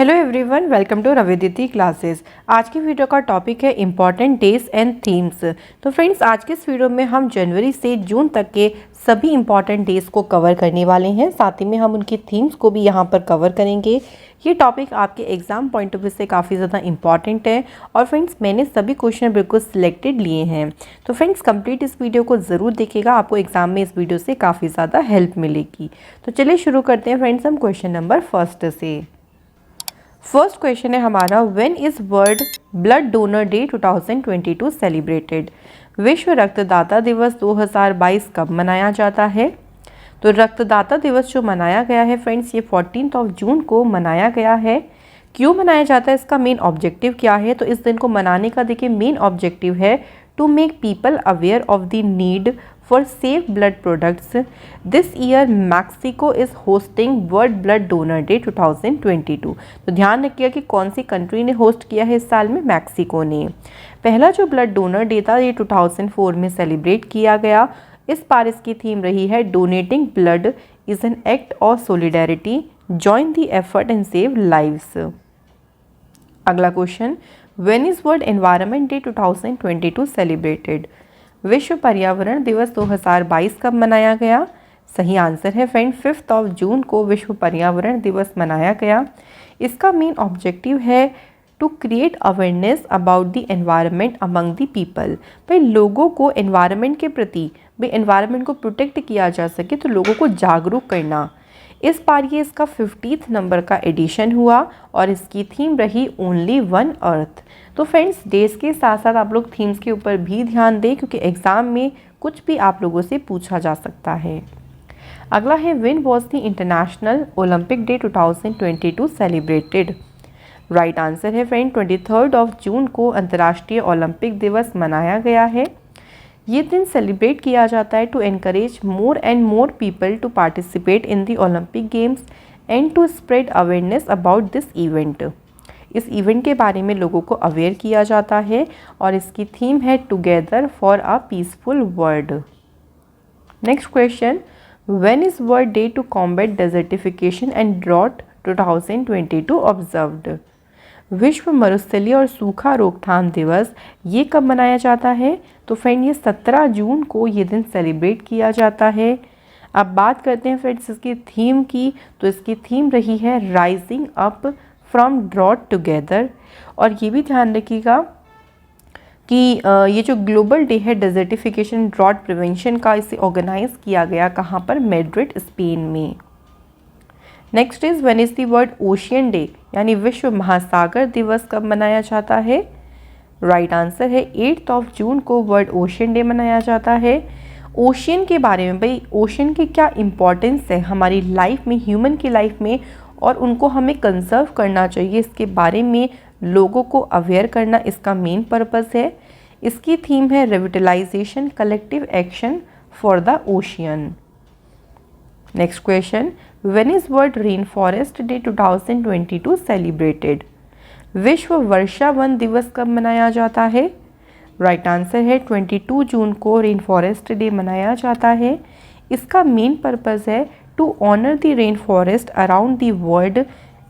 Hello everyone, welcome to रविदिति classes. आज की वीडियो का टॉपिक है इम्पॉर्टेंट डेज एंड थीम्स। तो फ्रेंड्स, आज के इस वीडियो में हम जनवरी से जून तक के सभी इम्पॉर्टेंट डेज को कवर करने वाले हैं। साथ ही में हम उनकी थीम्स को भी यहाँ पर कवर करेंगे। ये टॉपिक आपके एग्जाम पॉइंट ऑफ व्यू से काफ़ी ज़्यादा इंपॉर्टेंट है और फ्रेंड्स मैंने सभी क्वेश्चन बिल्कुल सिलेक्टेड लिए हैं। तो फ्रेंड्स कंप्लीट इस वीडियो को ज़रूर देखिएगा, आपको एग्जाम में इस वीडियो से काफ़ी ज़्यादा हेल्प मिलेगी। तो चलिए शुरू करते हैं फ्रेंड्स हम क्वेश्चन नंबर फर्स्ट से। फर्स्ट क्वेश्चन है हमारा, when is world Blood Donor Day 2022 celebrated? विश्व रक्तदाता दिवस 2022 कब मनाया जाता है? तो रक्तदाता दिवस जो मनाया गया है फ्रेंड्स, ये 14 जून को मनाया गया है। क्यों मनाया जाता है, इसका मेन ऑब्जेक्टिव क्या है? तो इस दिन को मनाने का देखिए मेन ऑब्जेक्टिव है to make people aware of the need for safe blood products. This year Mexico is hosting World Blood Donor Day 2022। तो ध्यान रखिएगा कि कौन सी कंट्री ने होस्ट किया है इस साल में, मैक्सिको ने। पहला जो ब्लड डोनर डे था ये 2004 में सेलिब्रेट किया गया। इस बार इसकी थीम रही है donating blood is an act of solidarity, join the effort and save lives. अगला question, when is world environment day 2022 celebrated? विश्व पर्यावरण दिवस 2022 कब मनाया गया? सही आंसर है फ्रेंड, 5 जून को विश्व पर्यावरण दिवस मनाया गया। इसका मेन ऑब्जेक्टिव है to create awareness about the environment among the people. भाई लोगों को एनवायरनमेंट के प्रति, भाई एनवायरनमेंट को प्रोटेक्ट किया जा सके तो लोगों को जागरूक करना। इस बार ये इसका 50th नंबर का एडिशन हुआ और इसकी थीम रही ओनली वन अर्थ। तो फ्रेंड्स डेज के साथ साथ आप लोग थीम्स के ऊपर भी ध्यान दें, क्योंकि एग्ज़ाम में कुछ भी आप लोगों से पूछा जा सकता है। अगला है, when was the international Olympic day 2022 celebrated? Right answer है फ्रेंड, 23 जून को अंतर्राष्ट्रीय ओलंपिक दिवस मनाया गया है। ये दिन सेलिब्रेट किया जाता है to encourage more and more people to participate in the Olympic Games and to spread awareness about this event. इस इवेंट के बारे में लोगों को अवेयर किया जाता है और इसकी थीम है together for a peaceful world. Next question, when is world Day to Combat Desertification and Drought 2022 observed? विश्व मरुस्थलीय और सूखा रोकथाम दिवस ये कब मनाया जाता है? तो फ्रेंड ये 17 जून को ये दिन सेलिब्रेट किया जाता है। अब बात करते हैं फ्रेंड्स इसकी थीम की, तो इसकी थीम रही है rising up from drought together. और ये भी ध्यान रखिएगा कि ये जो ग्लोबल डे है डेजर्टिफिकेशन ड्रॉट प्रिवेंशन का, इसे ऑर्गेनाइज किया गया कहाँ पर? मैड्रिड, स्पेन में। Next is, when is the World Ocean Day यानी विश्व महासागर दिवस कब मनाया जाता है? राइट आंसर है 8 जून को वर्ल्ड ओशियन डे मनाया जाता है। ओशियन के बारे में, भाई ओशियन की क्या इम्पोर्टेंस है हमारी लाइफ में, ह्यूमन की लाइफ में, और उनको हमें कंजर्व करना चाहिए, इसके बारे में लोगों को अवेयर करना इसका मेन पर्पस है। इसकी थीम है revitalisation collective action for the ocean. Next question, when is world rain forest day 2022 celebrated? विश्व वर्षा वन दिवस कब मनाया जाता है? राइट आंसर है 22 जून को रेन फॉरेस्ट डे मनाया जाता है। इसका मेन पर्पस है to honour the rain forest around the world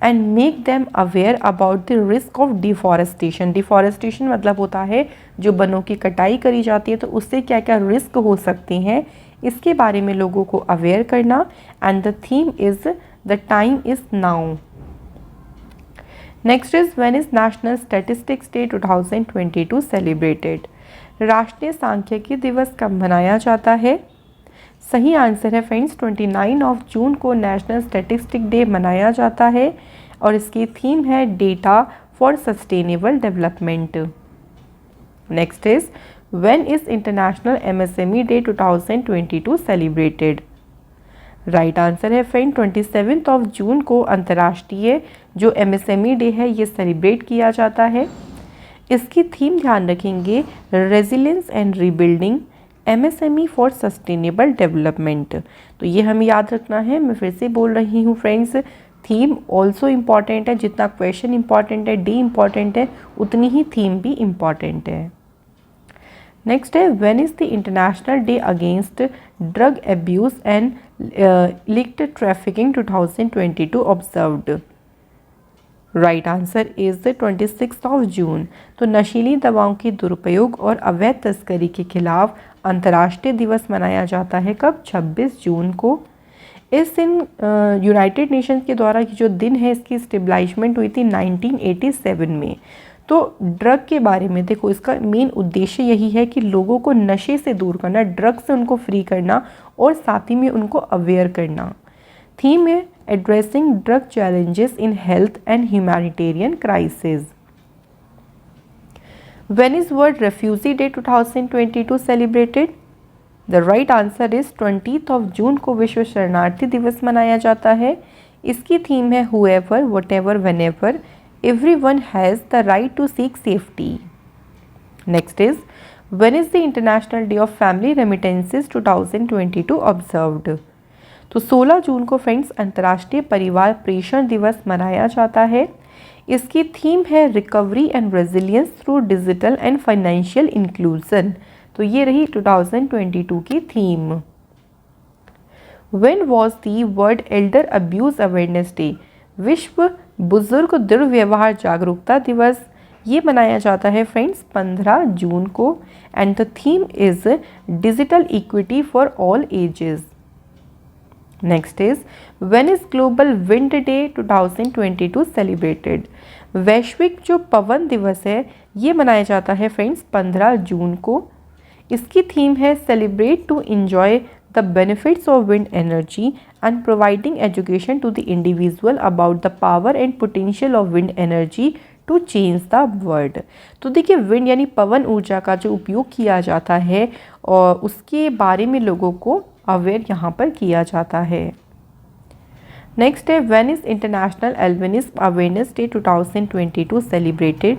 and make them aware about the risk of deforestation. Deforestation मतलब होता है जो वनों की कटाई करी जाती है, तो उससे क्या क्या रिस्क हो सकते हैं इसके बारे में लोगों को अवेयर करना। And the theme is the time is now. Next is, when is national statistics day 2022 celebrated? राष्ट्रीय सांख्यिकी दिवस कब मनाया जाता है? सही आंसर है फ्रेंड्स, 29 जून को नेशनल स्टैटिस्टिक डे मनाया जाता है और इसकी थीम है data for sustainable development. Next is, when is international MSME day 2022 celebrated? Right answer है फ्रेंड, 27 जून को अंतर्राष्ट्रीय जो एमएसएमई डे है ये सेलिब्रेट किया जाता है। इसकी थीम ध्यान रखेंगे resilience and rebuilding MSME for sustainable development. तो ये हमें याद रखना है। मैं फिर से बोल रही हूँ फ्रेंड्स, थीम ऑल्सो इम्पॉर्टेंट है, जितना क्वेश्चन इम्पॉर्टेंट है, डे इम्पॉर्टेंट है, उतनी ही थीम भी इम्पॉर्टेंट है। नेक्स्ट है, when is the international day against drug abuse and illicit trafficking 2022 observed? Right answer is the 26 of June. तो नशीली दवाओं के दुरुपयोग और अवैध तस्करी के खिलाफ अंतर्राष्ट्रीय दिवस मनाया जाता है कब? 26 जून को। इस दिन यूनाइटेड नेशंस के द्वारा जो दिन है इसकी स्टेबलाइजमेंट हुई थी 1987 में। तो ड्रग के बारे में देखो, इसका मेन उद्देश्य यही है कि लोगों को नशे से दूर करना, ड्रग से उनको फ्री करना और साथ ही में उनको अवेयर करना। थीम है addressing drug challenges in health and humanitarian crisis. When is World Refugee Day 2022 celebrated? The right answer is 20th of जून को विश्व शरणार्थी दिवस मनाया जाता है। इसकी थीम है whoever, whatever, whenever, everyone has the right to seek safety. Next is when is the International Day of Family Remittances 2022 observed? तो 16 जून को फ्रेंड्स अंतर्राष्ट्रीय परिवार प्रेषण दिवस मनाया जाता है। इसकी थीम है recovery and resilience through digital and financial inclusion. तो ये रही 2022 की theme. When was the world Elder abuse awareness day? विश्व बुजुर्ग दुर्व्यवहार जागरूकता दिवस ये मनाया जाता है फ्रेंड्स 15 जून को। And the theme is digital equity for all ages. Next is when is global wind day 2022 celebrated? वैश्विक जो पवन दिवस है ये मनाया जाता है फ्रेंड्स 15 जून को। इसकी थीम है celebrate to enjoy the benefits of wind energy and providing education to the individual about the power and potential of wind energy to change the world. तो देखिए विंड यानी पवन ऊर्जा का जो उपयोग किया जाता है और उसके बारे में लोगों को अवेयर यहाँ पर किया जाता है। नेक्स्ट है when is international albinism awareness day 2022 celebrated?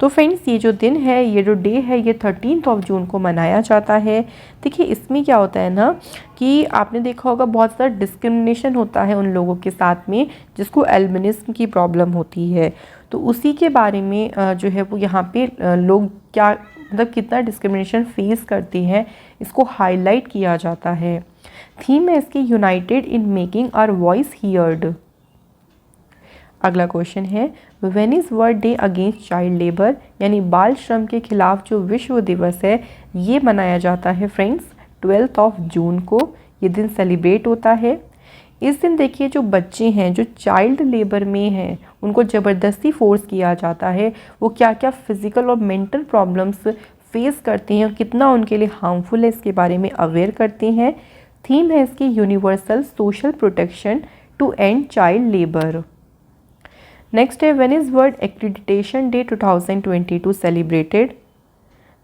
तो फ्रेंड्स ये जो दिन है, ये जो डे है, ये 13 ऑफ जून को मनाया जाता है। देखिए इसमें क्या होता है ना कि आपने देखा होगा बहुत सारा डिस्क्रिमिनेशन होता है उन लोगों के साथ में जिसको एल्बिनिज्म की प्रॉब्लम होती है। तो उसी के बारे में जो है वो यहाँ पे लोग क्या मतलब कितना डिस्क्रिमिनेशन फेस करते हैं इसको हाईलाइट किया जाता है। थीम है इसकी united in making our voice heard. अगला क्वेश्चन है when is world Day Against Child Labour? यानी बाल श्रम के खिलाफ जो विश्व दिवस है ये मनाया जाता है फ्रेंड्स 12 ऑफ जून को। ये दिन सेलिब्रेट होता है। इस दिन देखिए जो बच्चे हैं जो चाइल्ड लेबर में हैं उनको ज़बरदस्ती फोर्स किया जाता है, वो क्या क्या फिज़िकल और मेंटल प्रॉब्लम्स फेस करते हैं और कितना उनके लिए हार्मफुल है इसके बारे में अवेयर करते हैं। थीम है इसकी universal social protection to end child labour. Next है when is world accreditation day 2022 celebrated?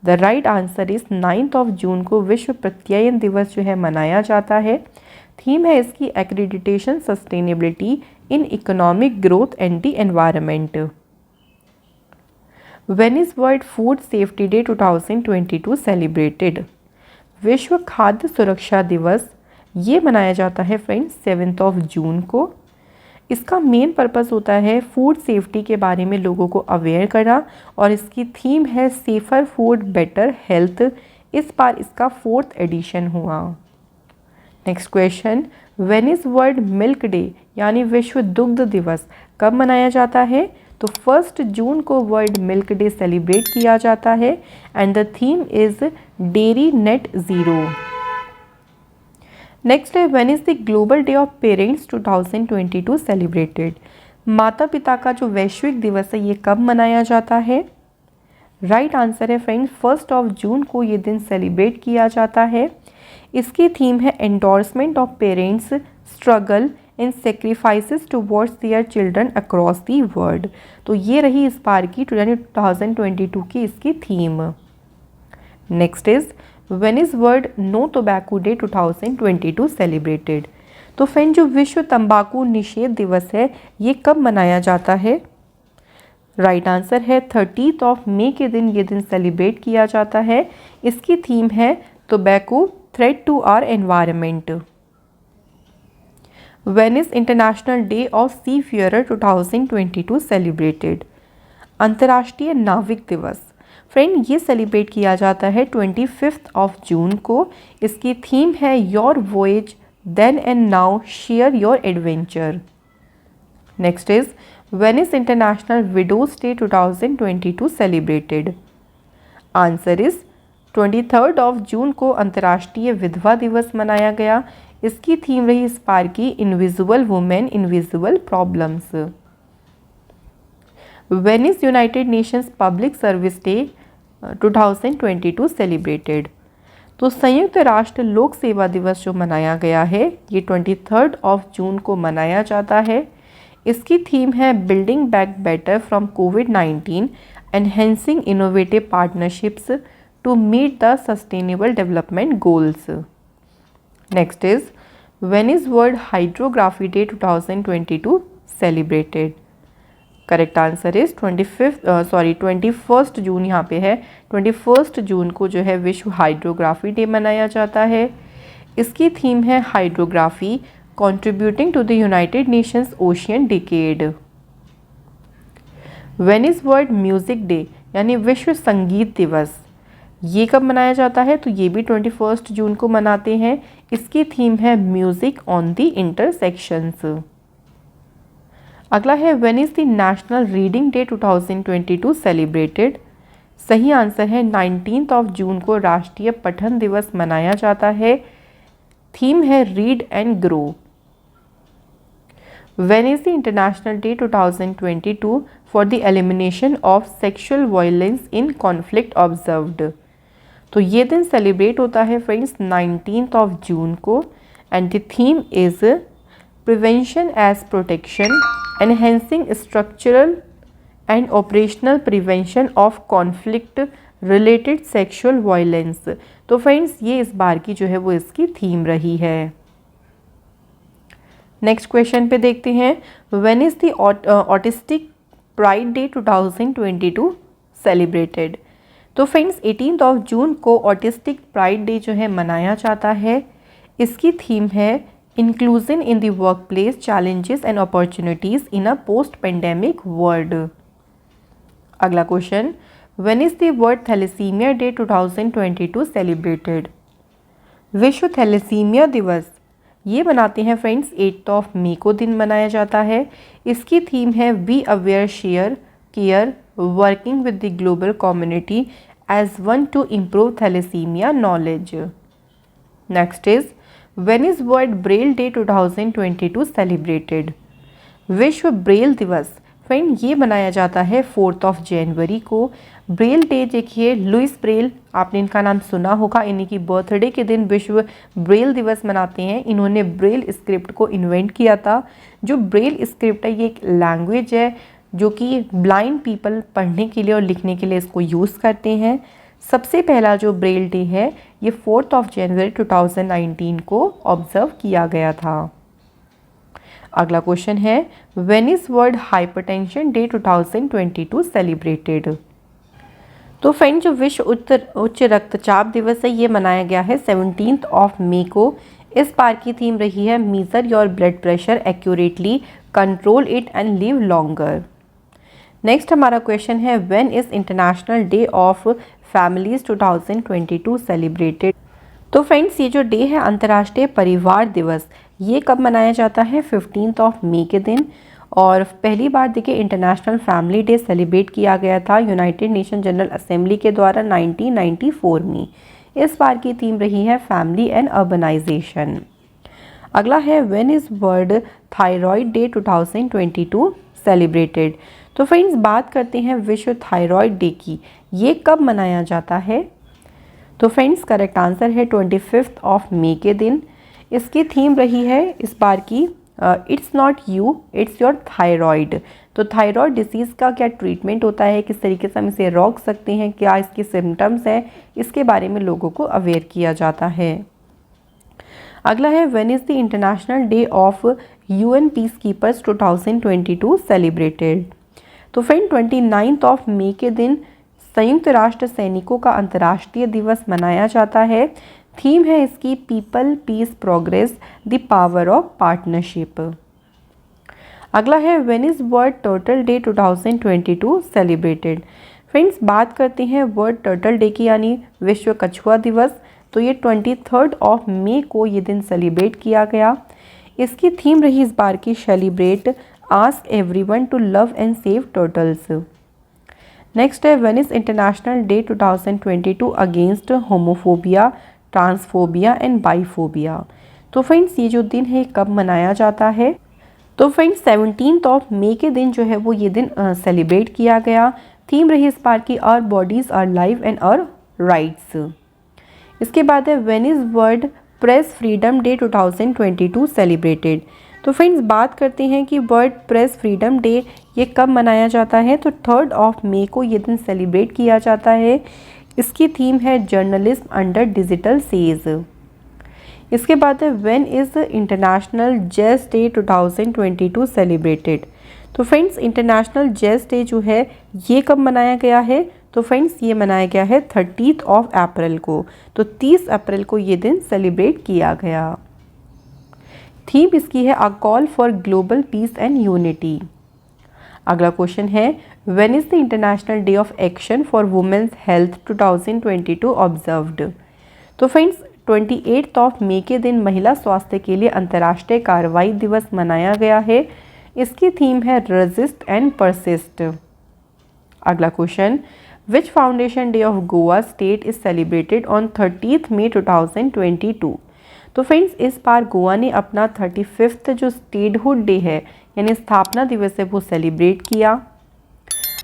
The right answer is 9 of June को विश्व प्रत्ययन दिवस जो है मनाया जाता है। थीम है इसकी accreditation sustainability in economic growth and the environment. When is world food safety day 2022 celebrated? विश्व खाद्य सुरक्षा दिवस ये मनाया जाता है फ्रेंड्स 7 ऑफ जून को। इसका मेन पर्पस होता है फूड सेफ्टी के बारे में लोगों को अवेयर करना और इसकी थीम है सेफर फूड बेटर हेल्थ। इस बार इसका 4th एडिशन हुआ। Next question when is world milk day यानी विश्व दुग्ध दिवस कब मनाया जाता है? तो 1 जून को वर्ल्ड मिल्क डे सेलिब्रेट किया जाता है and the theme is dairy net zero. Next है when is the global day of parents 2022 celebrated? माता पिता का जो वैश्विक दिवस है ये कब मनाया जाता है? राइट आंसर है फ्रेंड्स 1 ऑफ जून को ये दिन सेलिब्रेट किया जाता है। इसकी थीम है endorsement of parents struggle in sacrifices towards their children across the world. तो ये रही इस बार की 2022 की इसकी theme. Next is when is World No Tobacco Day 2022 celebrated? तो फ्रेंड जो विश्व तंबाकू निषेध दिवस है ये कब मनाया जाता है? राइट आंसर है 30 ऑफ मई के दिन ये दिन सेलिब्रेट किया जाता है। इसकी थीम है tobacco threat to our environment. When is international day of seafarer 2022 celebrated? अंतर्राष्ट्रीय नाविक दिवस फ्रेंड ये सेलिब्रेट किया जाता है 25 ऑफ जून को। इसकी थीम है your voyage then and now share your adventure. Next is when is International Widows Day 2022 celebrated? Answer is 23 जून को अंतर्राष्ट्रीय विधवा दिवस मनाया गया। इसकी थीम रही इस बार की invisible women invisible problems. When is United Nations public service day 2022 celebrated? तो संयुक्त राष्ट्र लोक सेवा दिवस जो मनाया गया है ये 23 जून को मनाया जाता है। इसकी थीम है बिल्डिंग बैक बेटर फ्रॉम कोविड-19 enhancing innovative partnerships to meet the sustainable development goals. Next is when is World Hydrography Day 2022 celebrated? Correct answer is 21 जून यहाँ पे है। 21 जून को जो है विश्व हाइड्रोग्राफी डे मनाया जाता है। इसकी थीम है hydrography contributing to the United Nations Ocean Decade. When is World Music Day यानी विश्व संगीत दिवस, ये कब मनाया जाता है? तो ये भी 21 जून को मनाते हैं। इसकी थीम है म्यूजिक ऑन द इंटरसेक्शंस। अगला है when is the national reading day 2022 celebrated? सही आंसर है 19 जून को राष्ट्रीय पठन दिवस मनाया जाता है। थीम है read and grow. When is the international day 2022 for the elimination of sexual violence in conflict observed? तो ये दिन सेलिब्रेट होता है फ्रेंड्स 19 जून को and the theme is prevention as protection enhancing structural and operational prevention of conflict related sexual violence. तो friends ये इस बार की जो है वो इसकी थीम रही है। नेक्स्ट क्वेश्चन पे देखते हैं when is the autistic pride day 2022 celebrated? तो फ्रेंड्स 18 जून को ऑटिस्टिक प्राइड डे जो है मनाया जाता है। इसकी थीम है inclusion in the workplace challenges and opportunities in a post pandemic world. अगला question when is the world thalassaemia day 2022 celebrated? विश्व थैलेसीमिया दिवस ये मनाते हैं फ्रेंड्स 8 मई को दिन मनाया जाता है। इसकी थीम है be aware share care working with the global community as one to improve thalassemia knowledge. Next is when is World Braille Day 2022 celebrated? विश्व ब्रेल दिवस फ्रेंड ये मनाया जाता है 4 जनवरी को। ब्रेल डे देखिए लुइस ब्रेल, आपने इनका नाम सुना होगा। इन्हीं की बर्थडे के दिन विश्व ब्रेल दिवस मनाते हैं। इन्होंने ब्रेल स्क्रिप्ट को इन्वेंट किया था। जो ब्रेल स्क्रिप्ट है ये एक लैंग्वेज है जो कि ब्लाइंड पीपल पढ़ने के लिए और लिखने के लिए इसको यूज़ करते हैं। सबसे पहला जो ब्रेल डे है ये 4 जनवरी 2019 को ऑब्जर्व किया गया था। अगला क्वेश्चन है when is world hypertension day 2022 celebrated? तो फ्रेंड जो विश्व उच्च रक्तचाप दिवस है ये मनाया गया है 17 मई को। इस बार की थीम रही है measure your blood pressure accurately, control it and live longer. Next हमारा क्वेश्चन है when is international day of Families 2022 celebrated? तो फ्रेंड्स ये जो डे है अंतर्राष्ट्रीय परिवार दिवस ये कब मनाया जाता है? 15 मई के दिन। और पहली बार देखिए इंटरनेशनल फैमिली डे सेलिब्रेट किया गया था यूनाइटेड नेशन जनरल असेंबली के द्वारा 1994 में। इस बार की थीम रही है फैमिली एंड अर्बनाइजेशन। अगला है when is World Thyroid Day 2022 celebrated? तो फ्रेंड्स बात करते हैं विश्व थायराइड डे की, ये कब मनाया जाता है? तो फ्रेंड्स करेक्ट आंसर है 25 मई के दिन। इसकी थीम रही है इस बार की it's not you it's your thyroid. तो थायराइड डिसीज़ का क्या ट्रीटमेंट होता है, किस तरीके से हम इसे रोक सकते हैं, क्या इसके सिम्टम्स हैं, इसके बारे में लोगों को अवेयर किया जाता है। अगला है when is the international day of UN peace keepers 2022 celebrated? तो फ्रेंड 29 मई के दिन संयुक्त राष्ट्र सैनिकों का अंतर्राष्ट्रीय दिवस मनाया जाता है। थीम है इसकी people peace progress the power of partnership. अगला है when is World Turtle Day 2022 celebrated? Friends बात करते हैं वर्ल्ड टर्टल डे की यानी विश्व कछुआ दिवस। तो ये 23 मई को ये दिन सेलिब्रेट किया गया। इसकी थीम रही इस बार की celebrate ask everyone to love and save turtles. Next है when is international day 2022 against homophobia, transphobia and biphobia. तो फ्रेंड्स ये जो दिन है कब मनाया जाता है? तो फ्रेंड्स 17 मई के दिन जो है वो ये दिन सेलिब्रेट किया गया। थीम रही इस बार की our bodies are live and our rights. इसके बाद है when is World Press Freedom Day 2022 celebrated. तो फ्रेंड्स बात करते हैं कि वर्ल्ड प्रेस फ्रीडम डे ये कब मनाया जाता है? तो 3 मई को ये दिन सेलिब्रेट किया जाता है। इसकी थीम है जर्नलिज्म अंडर डिजिटल सेज। इसके बाद है when is international jazz day 2022 celebrated. तो फ्रेंड्स इंटरनेशनल जैज डे जो है ये कब मनाया गया है? तो फ्रेंड्स ये मनाया गया है 30 अप्रैल को। तो 30 अप्रैल को ये दिन सेलिब्रेट किया गया। थीम इसकी है a call for global peace and unity. अगला क्वेश्चन है when is the international day of action for women's health 2022 observed. तो फ्रेंड्स 28 मई के दिन महिला स्वास्थ्य के लिए अंतर्राष्ट्रीय कार्रवाई दिवस मनाया गया है। इसकी थीम है रेजिस्ट एंड परसिस्ट। अगला question which foundation day of Goa state is celebrated on 30 मई 2022। तो फ्रेंड्स इस बार गोवा ने अपना 35वां जो स्टेटहुड डे है यानी स्थापना दिवस है वो सेलिब्रेट किया।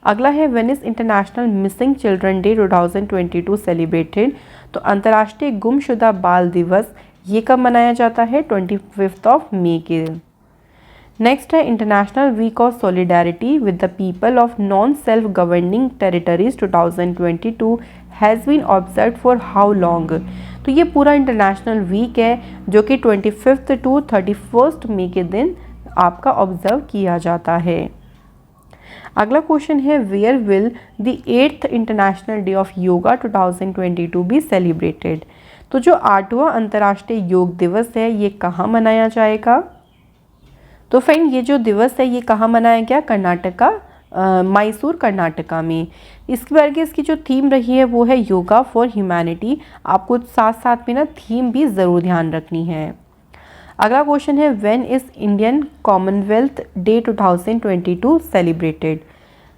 अगला है when is international missing children day 2022 celebrated. तो अंतर्राष्ट्रीय गुमशुदा बाल दिवस ये कब मनाया जाता है? 25 मई के दिन। नेक्स्ट है International Week of Solidarity with the People of Non Self Governing Territories 2022 has been observe for how long. तो ये पूरा इंटरनेशनल वीक है जो कि 25 टू 31 मई के दिन आपका ऑब्जर्व किया जाता है। अगला क्वेश्चन है where will the 8th International day of Yoga 2022 be celebrated. तो जो 8वां अंतर्राष्ट्रीय योग दिवस है ये कहाँ मनाया जाएगा? तो फ्रेंड ये जो दिवस है ये कहाँ मनाया गया? कर्नाटका, मैसूर कर्नाटका में। इसके बारे में इसकी जो थीम रही है वो है योगा फॉर ह्यूमैनिटी। आपको साथ साथ में ना थीम भी ज़रूर ध्यान रखनी है। अगला क्वेश्चन है when is Indian Commonwealth day 2022 celebrated.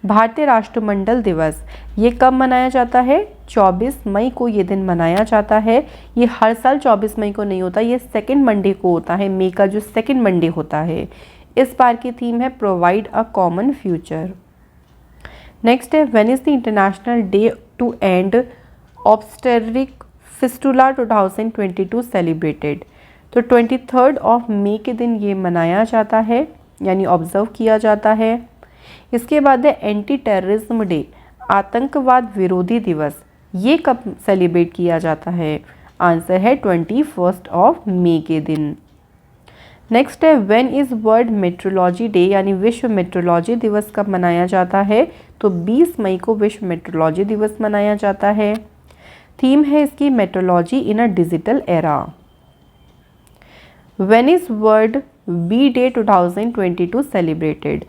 भारतीय राष्ट्रमंडल दिवस ये कब मनाया जाता है? 24 मई को ये दिन मनाया जाता है। ये हर साल 24 मई को नहीं होता, ये सेकेंड मंडे को होता है। मई का जो सेकेंड मंडे होता है। इस बार की थीम है provide a common future. Next है when is the international day to end obstetric fistula 2022 celebrated. तो 23 मई के दिन ये मनाया जाता है यानी ऑब्जर्व किया जाता है। इसके बाद है एंटी टेररिज्म डे, आतंकवाद विरोधी दिवस, ये कब सेलिब्रेट किया जाता है? आंसर है 21 मई के दिन। नेक्स्ट है when is world metrology day यानी विश्व मेट्रोलॉजी दिवस कब मनाया जाता है? तो 20 मई को विश्व मेट्रोलॉजी दिवस मनाया जाता है। थीम है इसकी metrology in a digital era. When is World Bee Day 2022 celebrated.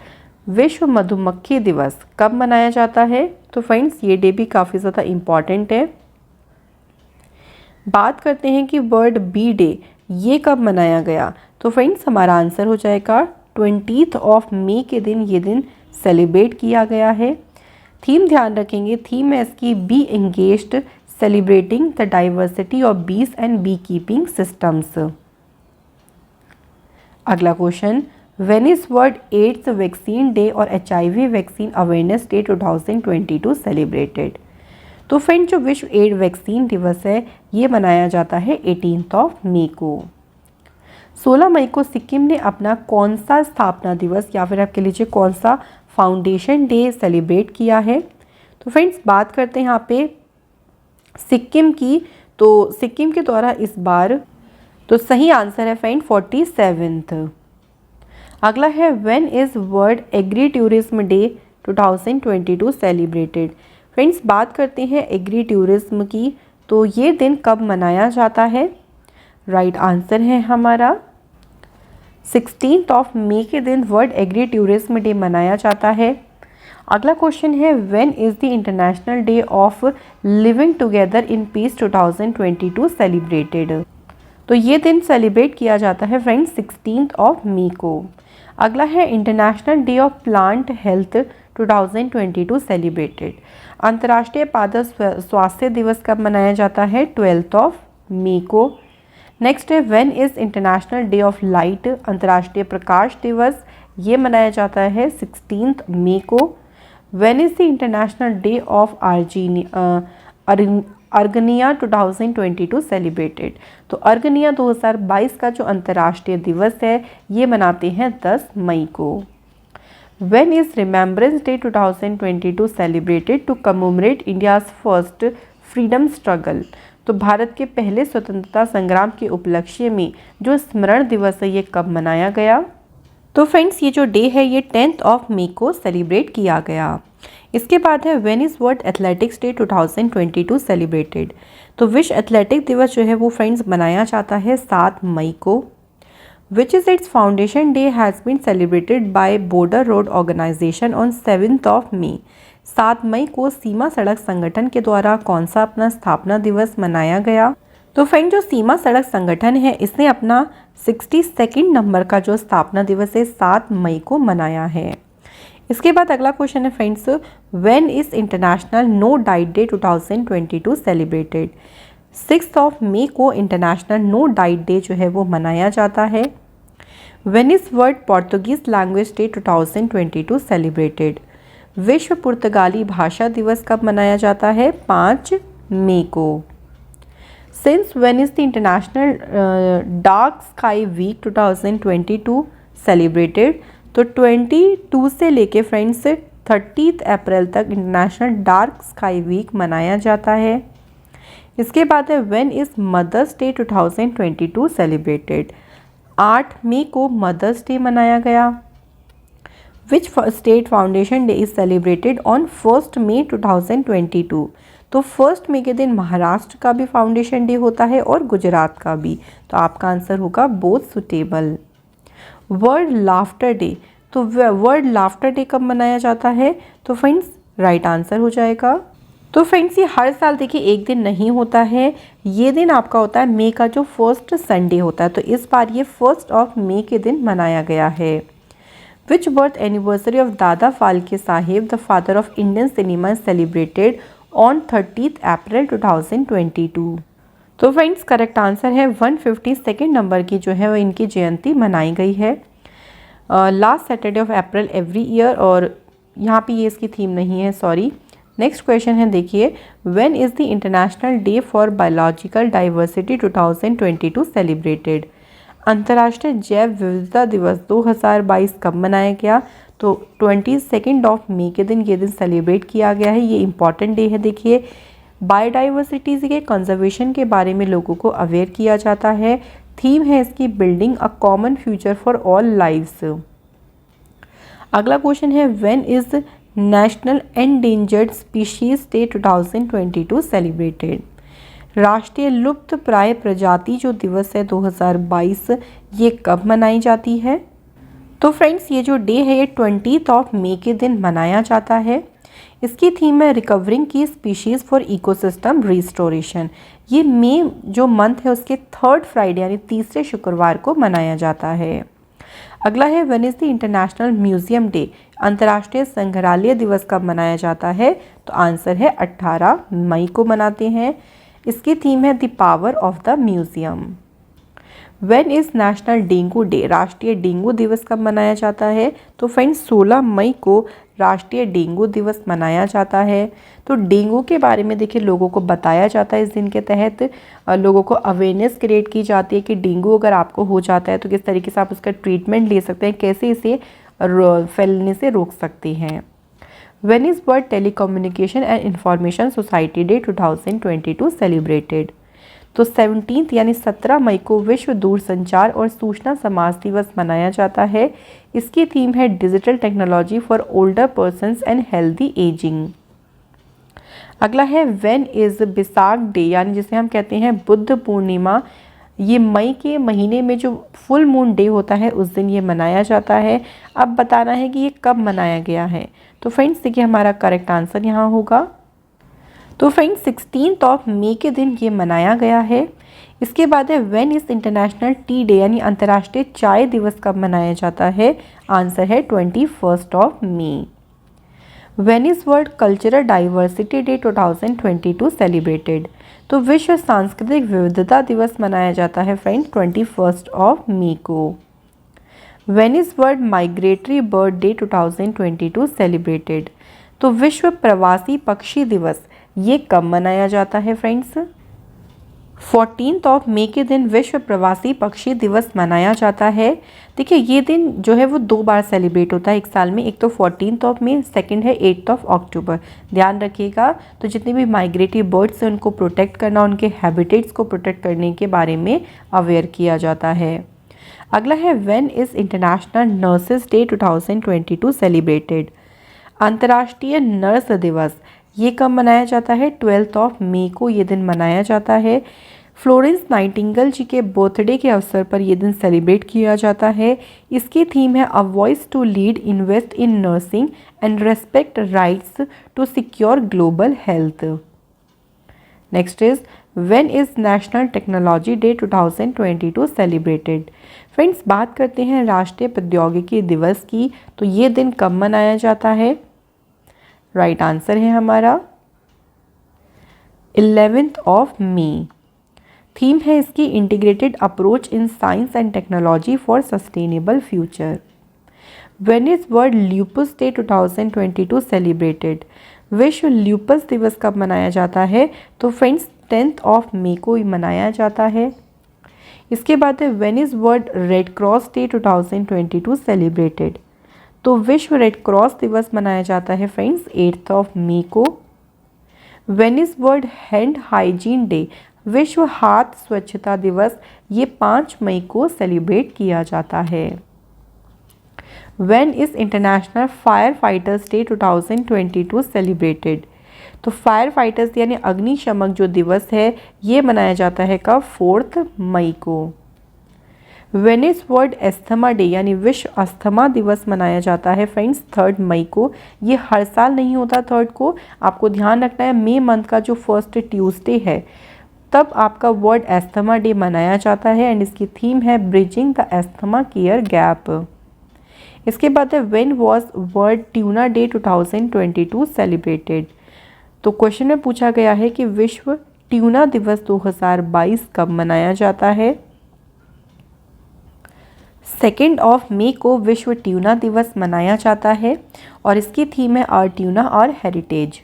विश्व मधुमक्खी दिवस कब मनाया जाता है? तो फ्रेंड्स ये डे भी काफ़ी ज़्यादा इम्पॉर्टेंट है। बात करते हैं कि वर्ल्ड बी डे ये कब मनाया गया? तो फ्रेंड्स हमारा आंसर हो जाएगा 20 मई के दिन ये दिन सेलिब्रेट किया गया है। थीम ध्यान रखेंगे, थीम है इसकी bee engaged celebrating the diversity of bees and bee keeping systems. अगला question when is World AIDS Vaccine Day और HIV vaccine awareness day 2022 celebrated. तो फ्रेंड जो विश्व एड्स वैक्सीन दिवस है ये मनाया जाता है 18 मई को। 16 मई को सिक्किम ने अपना कौन सा स्थापना दिवस या फिर आप कह लीजिए कौन सा फाउंडेशन डे सेलिब्रेट किया है? तो फ्रेंड्स बात करते हैं यहाँ पे सिक्किम की, तो सिक्किम के द्वारा इस बार तो सही आंसर है फ्रेंड 47th। अगला है when is World agritourism day 2022 celebrated. Friends बात करते हैं एग्री टूरिज्म की, तो ये दिन कब मनाया जाता है? राइट आंसर है हमारा 16 मई के दिन वर्ल्ड एग्री टूरिज्म डे मनाया जाता है। अगला क्वेश्चन है when is the international day of living together in peace 2022 celebrated. तो ये दिन सेलिब्रेट किया जाता है फ्रेंड्स 16 ऑफ मई को। अगला है international day of plant health 2022 celebrated. अंतर्राष्ट्रीय पादप स्वास्थ्य दिवस कब मनाया जाता है? 12 ऑफ मई को। नेक्स्ट है when is international day of light, अंतर्राष्ट्रीय प्रकाश दिवस, ये मनाया जाता है 16 मई को। When is the international day of argania 2022 celebrated. तो अर्गनिया 2022 का जो अंतर्राष्ट्रीय दिवस है ये मनाते हैं 10 मई को। When is Remembrance Day 2022 celebrated to commemorate India's first freedom struggle. तो भारत के पहले स्वतंत्रता संग्राम के उपलक्ष्य में जो स्मरण दिवस है ये कब मनाया गया? तो फ्रेंड्स ये जो डे है ये 10 ऑफ मई को सेलिब्रेट किया गया। इसके बाद है when is world athletics day 2022 celebrated. तो विश्व एथलेटिक दिवस जो है वो फ्रेंड्स मनाया जाता है 7 मई को। Which is its foundation day has been celebrated by Border Road Organisation on 7 of May. 7 मई को सीमा सड़क संगठन के द्वारा कौन सा अपना स्थापना दिवस मनाया गया? तो फ्रेंड जो सीमा सड़क संगठन है इसने अपना 62 नंबर का जो स्थापना दिवस है 7 मई को मनाया है। इसके बाद अगला क्वेश्चन है friends when is International No Diet Day 2022 celebrated. 6 of May को इंटरनेशनल नो डाइट डे जो है वो मनाया जाता है। When is world Portuguese language day 2022 celebrated. विश्व पुर्तगाली भाषा दिवस कब मनाया जाता है? 5 मई को। Since when is the International Dark Sky Week 2022 celebrated. तो 22 से लेके फ्रेंड्स 30 अप्रैल तक इंटरनेशनल डार्क स्काई वीक मनाया जाता है। इसके बाद है when is Mother's Day 2022 celebrated. 8 मई को मदर्स डे मनाया गया। Which state foundation day is celebrated on 1 May 2022। तो 1 मई के दिन महाराष्ट्र का भी फाउंडेशन डे होता है और गुजरात का भी। तो आपका आंसर होगा both suitable. World laughter day. तो वर्ल्ड लाफ्टर डे कब मनाया जाता है? तो फ्रेंड्स राइट आंसर हो जाएगा। तो फ्रेंड्स ये हर साल देखिए एक दिन नहीं होता है, ये दिन आपका होता है मई का जो फर्स्ट संडे होता है। तो इस बार ये 1 ऑफ मई के दिन मनाया गया है। विच बर्थ एनिवर्सरी ऑफ दादा Phalke Sahib the father of Indian cinema celebrated on 30 अप्रैल 2022। तो फ्रेंड्स करेक्ट आंसर है 152 नंबर की जो है वो इनकी जयंती मनाई गई है last Saturday of April every year. और यहाँ पे ये इसकी थीम नहीं है, सॉरी। नेक्स्ट क्वेश्चन है देखिए when is the international day for biological diversity 2022 celebrated. अंतर्राष्ट्रीय जैव विविधता दिवस 2022 कब मनाया गया? तो 22 ऑफ मई के दिन ये दिन सेलिब्रेट किया गया है। ये इंपॉर्टेंट डे है। देखिए बायोडाइवर्सिटी के कंजर्वेशन के बारे में लोगों को अवेयर किया जाता है। थीम है इसकी building a common future for all lives. अगला क्वेश्चन है when is national endangered species day 2022 celebrated. राष्ट्रीय लुप्त प्राय प्रजाति जो दिवस है 2022 ये कब मनाई जाती है? तो फ्रेंड्स ये जो डे है ये 20 ऑफ मई के दिन मनाया जाता है। इसकी थीम है रिकवरिंग की स्पीशीज़ फॉर इकोसिस्टम रिस्टोरेशन। ये मई जो मंथ है उसके 3rd फ्राइडे यानी तीसरे शुक्रवार को मनाया जाता है। अगला है when is the international museum day. अंतर्राष्ट्रीय संग्रहालय दिवस कब मनाया जाता है? तो आंसर है 18 मई को मनाते हैं। इसकी थीम है the power of the museum. When is national dengue day. राष्ट्रीय डेंगू दिवस कब मनाया जाता है? तो फ्रेंड्स 16 मई को राष्ट्रीय डेंगू दिवस मनाया जाता है। तो डेंगू के बारे में देखिए लोगों को बताया जाता है। इस दिन के तहत लोगों को अवेयरनेस क्रिएट की जाती है कि डेंगू अगर आपको हो जाता है तो किस तरीके से आप उसका ट्रीटमेंट ले सकते हैं, कैसे इसे फैलने से रोक सकते हैं। When is world telecommunication and information society day 2022 celebrated. तो 17 यानी 17 मई को विश्व दूरसंचार और सूचना समाज दिवस मनाया जाता है। इसकी थीम है digital technology for older persons and healthy ageing. अगला है व्हेन इज बिसाख डे यानी जिसे हम कहते हैं बुद्ध पूर्णिमा। ये मई के महीने में जो फुल मून डे होता है उस दिन ये मनाया जाता है। अब बताना है कि ये कब मनाया गया है। तो फ्रेंड्स देखिए हमारा करेक्ट आंसर यहाँ होगा। तो फ्रेंड्स 16 ऑफ मई के दिन ये मनाया गया है। इसके बाद है when is international T day यानी अंतर्राष्ट्रीय चाय दिवस कब मनाया जाता है? आंसर है 21 मई। When is world cultural diversity day 2022 celebrated? तो विश्व सांस्कृतिक विविधता दिवस मनाया जाता है फ्रेंड्स 21 मई को। When is world migratory bird day 2022 celebrated? तो विश्व प्रवासी पक्षी दिवस ये कब मनाया जाता है फ्रेंड्स? 14 मई के दिन विश्व प्रवासी पक्षी दिवस मनाया जाता है। देखिए ये दिन जो है वो 2 बार सेलिब्रेट होता है एक साल में, एक तो 14 मई, सेकंड है 8 अक्टूबर। ध्यान रखिएगा। तो जितने भी माइग्रेटरी बर्ड्स हैं उनको प्रोटेक्ट करना, उनके हैबिटेट्स को प्रोटेक्ट करने के बारे में अवेयर किया जाता है। अगला है when is international nurses day 2022 celebrated? अंतर्राष्ट्रीय नर्स दिवस ये कब मनाया जाता है? 12 मई को ये दिन मनाया जाता है। फ्लोरेंस नाइटिंगेल जी के बर्थडे के अवसर पर यह दिन सेलिब्रेट किया जाता है। इसकी थीम है a voice to lead, invest in nursing and respect rights to secure global health. Next is when is National Technology Day 2022 celebrated? Friends बात करते हैं राष्ट्रीय प्रौद्योगिकी दिवस की, तो ये दिन कब मनाया जाता है? राइट आंसर है हमारा 11 मई। थीम है इसकी integrated approach in science and technology for sustainable future. When is world lupus day 2022 celebrated? विश्व ल्यूपस दिवस कब मनाया जाता है? तो फ्रेंड्स 10 मई को ही मनाया जाता है। इसके बाद है when is world red cross day 2022 celebrated? तो विश्व रेड क्रॉस दिवस मनाया जाता है फ्रेंड्स 8 मई को। When is world hand hygiene day? विश्व हाथ स्वच्छता दिवस ये 5 मई को सेलिब्रेट किया जाता है। When is international fire fighters day 2022 celebrated? तो फायर फाइटर्स यानी अग्निशमक जो दिवस है ये मनाया जाता है कब? 4 मई को। When is world asthma day यानी विश्व अस्थमा दिवस मनाया जाता है फ्रेंड्स 3 मई को। ये हर साल नहीं होता 3 को, आपको ध्यान रखना है मई मंथ का जो फर्स्ट ट्यूसडे है तब आपका वर्ल्ड एस्थमा डे मनाया जाता है एंड इसकी थीम है bridging the asthma care gap. इसके बाद है when was world tuna day 2022 celebrated? तो क्वेश्चन में पूछा गया है कि विश्व ट्यूना दिवस 2022 कब मनाया जाता है? 2 मई को विश्व ट्यूना दिवस मनाया जाता है और इसकी थीम है आर ट्यूना और हेरिटेज।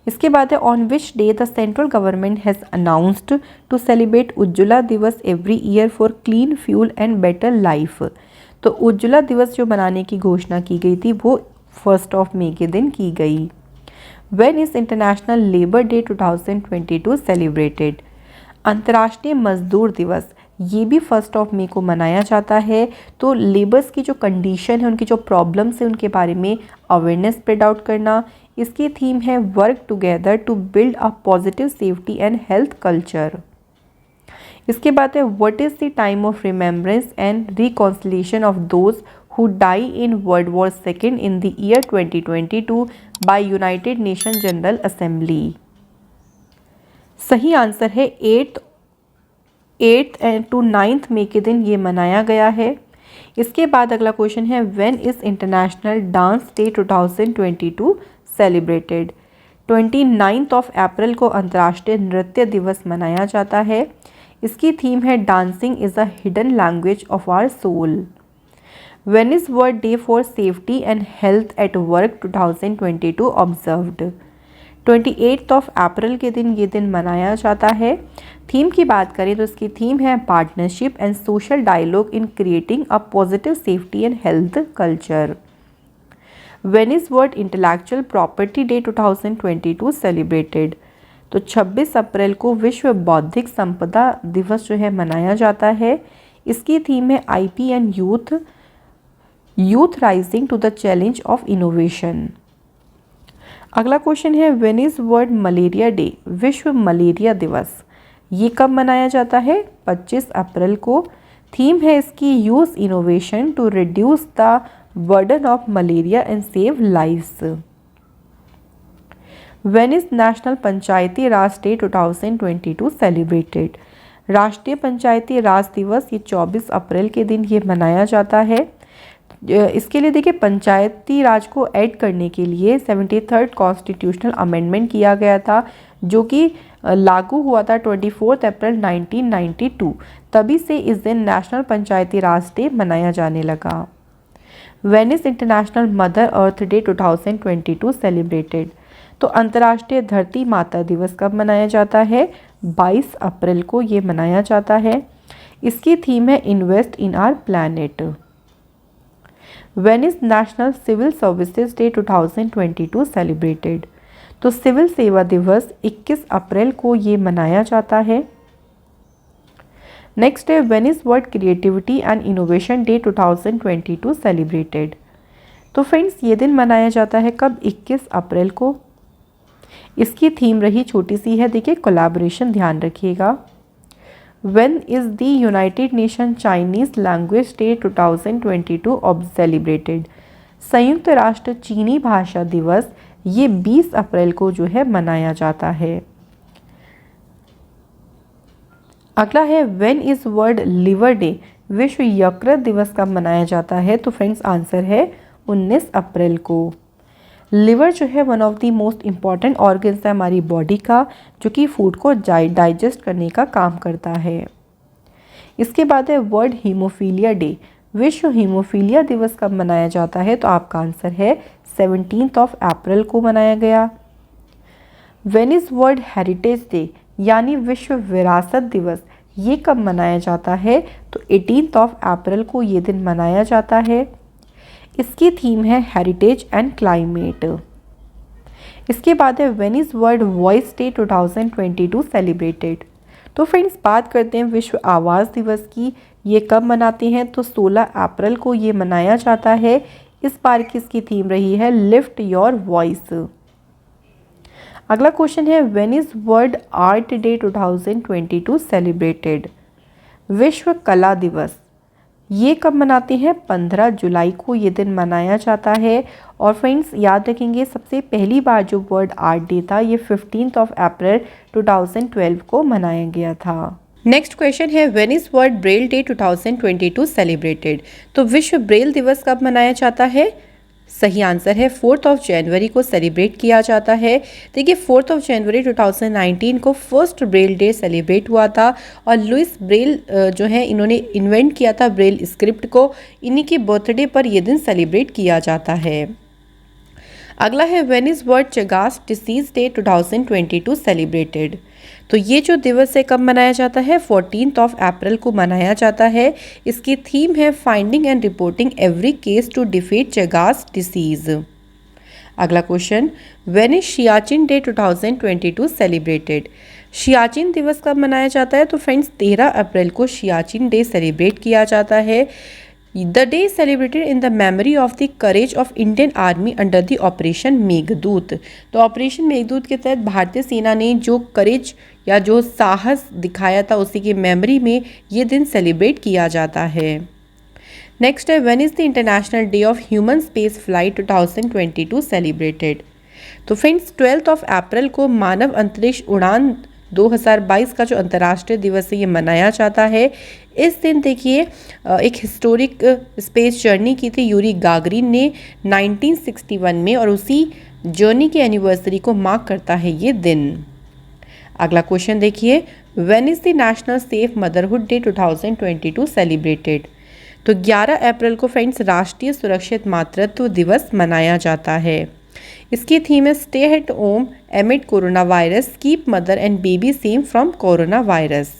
इसके बाद है on which day the central government has announced to celebrate Ujjwala दिवस every year for clean fuel and better life? तो उज्ज्वला दिवस जो मनाने की घोषणा की गई थी वो 1 मई के दिन की गई। When is international labour day 2022 celebrated? अंतर्राष्ट्रीय मजदूर दिवस ये भी 1 मई को मनाया जाता है। तो लेबर्स की जो कंडीशन है, उनकी जो प्रॉब्लम्स है उनके बारे में अवेयरनेस स्प्रेड आउट करना। इसकी थीम है work together to build a positive safety and health culture. इसके बाद है what is the time of remembrance and reconciliation of those who die in World War second in the year 2022 by United Nation General Assembly? सही answer है 8 to 9 मई के दिन ये मनाया गया है। इसके बाद अगला क्वेश्चन है when is international dance day 2022 celebrated? 29 अप्रैल को अंतर्राष्ट्रीय नृत्य दिवस मनाया जाता है। इसकी थीम है dancing is a hidden language of our soul. When is world Day for Safety and Health at Work 2022 observed? 28 अप्रैल के दिन ये दिन मनाया जाता है। थीम की बात करें तो इसकी थीम है partnership and social dialogue in creating a positive safety and health culture. When is World Intellectual Property Day 2022 celebrated? तो 26 अप्रैल को विश्व बौद्धिक संपदा दिवस जो है मनाया जाता है। इसकी थीम है IP and youth rising to the challenge of innovation. अगला क्वेश्चन है when is World Malaria Day? विश्व मलेरिया दिवस ये कब मनाया जाता है? 25 अप्रैल को। थीम है इसकी use innovation to reduce the burden of malaria and save lives. When is National Panchayati Raj Day 2022 celebrated? राष्ट्रीय पंचायती राज दिवस ये 24 अप्रैल के दिन ये मनाया जाता है। इसके लिए देखिए पंचायती राज को ऐड करने के लिए 73rd कॉन्स्टिट्यूशनल अमेंडमेंट किया गया था, जो कि लागू हुआ था 24 अप्रैल 1992। तभी से इस दिन नेशनल पंचायती राज डे मनाया जाने लगा। Venice international mother earth day 2022 celebrated. तो अंतर्राष्ट्रीय धरती माता दिवस कब मनाया जाता है? 22 अप्रैल को ये मनाया जाता है। इसकी थीम है invest in our planet. When is National Civil Services Day 2022 celebrated. तो सिविल सेवा दिवस 21 अप्रैल को ये मनाया जाता है। नेक्स्ट है Venice world creativity and innovation day 2022 celebrated. तो फ्रेंड्स ये दिन मनाया जाता है कब? 21 अप्रैल को। इसकी थीम रही छोटी सी है, देखिए कोलैबोरेशन, ध्यान रखिएगा। When is the United Nations Chinese Language Day 2022 celebrated? संयुक्त राष्ट्र चीनी भाषा दिवस ये 20 अप्रैल को जो है मनाया जाता है। अगला है when is world liver day? विश्व यकृत दिवस कब मनाया जाता है? तो फ्रेंड्स आंसर है 19 अप्रैल को। लिवर जो है one of the most important organs है हमारी बॉडी का, जो कि फूड को डाइजेस्ट करने का काम करता है। इसके बाद है वर्ल्ड हीमोफीलिया डे। विश्व हीमोफीलिया दिवस कब मनाया जाता है? तो आपका आंसर है 17 अप्रैल को मनाया गया। वेनिस वर्ल्ड हेरिटेज डे यानी विश्व विरासत दिवस ये कब मनाया जाता है? तो 18 अप्रैल को ये दिन मनाया जाता है। इसकी थीम है हेरिटेज एंड क्लाइमेट। इसके बाद है Venice world voice day 2022 celebrated. तो फ्रेंड्स बात करते हैं विश्व आवाज़ दिवस की। ये कब मनाते हैं? तो 16 अप्रैल को ये मनाया जाता है। इस बार की इसकी थीम रही है लिफ्ट योर वॉइस। अगला क्वेश्चन है Venice world art day 2022 celebrated. विश्व कला दिवस ये कब मनाते हैं? 15 जुलाई को ये दिन मनाया जाता है। और फ्रेंड्स याद रखेंगे सबसे पहली बार जो वर्ल्ड आर्ट डे था ये 15 अप्रैल 2012 को मनाया गया था। नेक्स्ट क्वेश्चन है Venice world Braille Day 2022 celebrated. तो विश्व ब्रेल दिवस कब मनाया जाता है? सही आंसर है 4 जनवरी को सेलिब्रेट किया जाता है। देखिए 4 जनवरी 2019 को फर्स्ट ब्रेल डे सेलिब्रेट हुआ था और लुइस ब्रेल जो है इन्होंने इन्वेंट किया था ब्रेल स्क्रिप्ट को। इन्हीं के बर्थडे पर यह दिन सेलिब्रेट किया जाता है। अगला है Venice world Chagas disease day 2022 celebrated. तो ये जो दिवस है कब मनाया जाता है? 14 अप्रैल को मनाया जाता है। इसकी थीम है finding and reporting every case to defeat Chagas disease. अगला question when is Siachen day 2022 celebrated. Siachen दिवस कब मनाया जाता है? तो फ्रेंड्स 13 अप्रैल को सियाचिन डे सेलिब्रेट किया जाता है। The day celebrated in the memory of the courage of Indian army under the operation Meghdoot. तो ऑपरेशन मेघदूत के तहत भारतीय सेना ने जो करेज या जो साहस दिखाया था उसी की मेमोरी में ये दिन सेलिब्रेट किया जाता है। नेक्स्ट है when is the international day of human space flight 2022 celebrated. तो फ्रेंड्स 12 अप्रैल को मानव अंतरिक्ष उड़ान 2022 का जो अंतर्राष्ट्रीय दिवस है ये मनाया जाता है। इस दिन देखिए एक हिस्टोरिक स्पेस जर्नी की थी यूरी गागरिन ने 1961 में और उसी जर्नी की एनिवर्सरी को मार्क करता है ये दिन। अगला क्वेश्चन देखिए when is the national safe motherhood day 2022 celebrated. तो 11 अप्रैल को फ्रेंड्स राष्ट्रीय सुरक्षित मातृत्व दिवस मनाया जाता है। इसकी थीम है stay at home एमिड corona virus keep mother and baby safe from corona virus.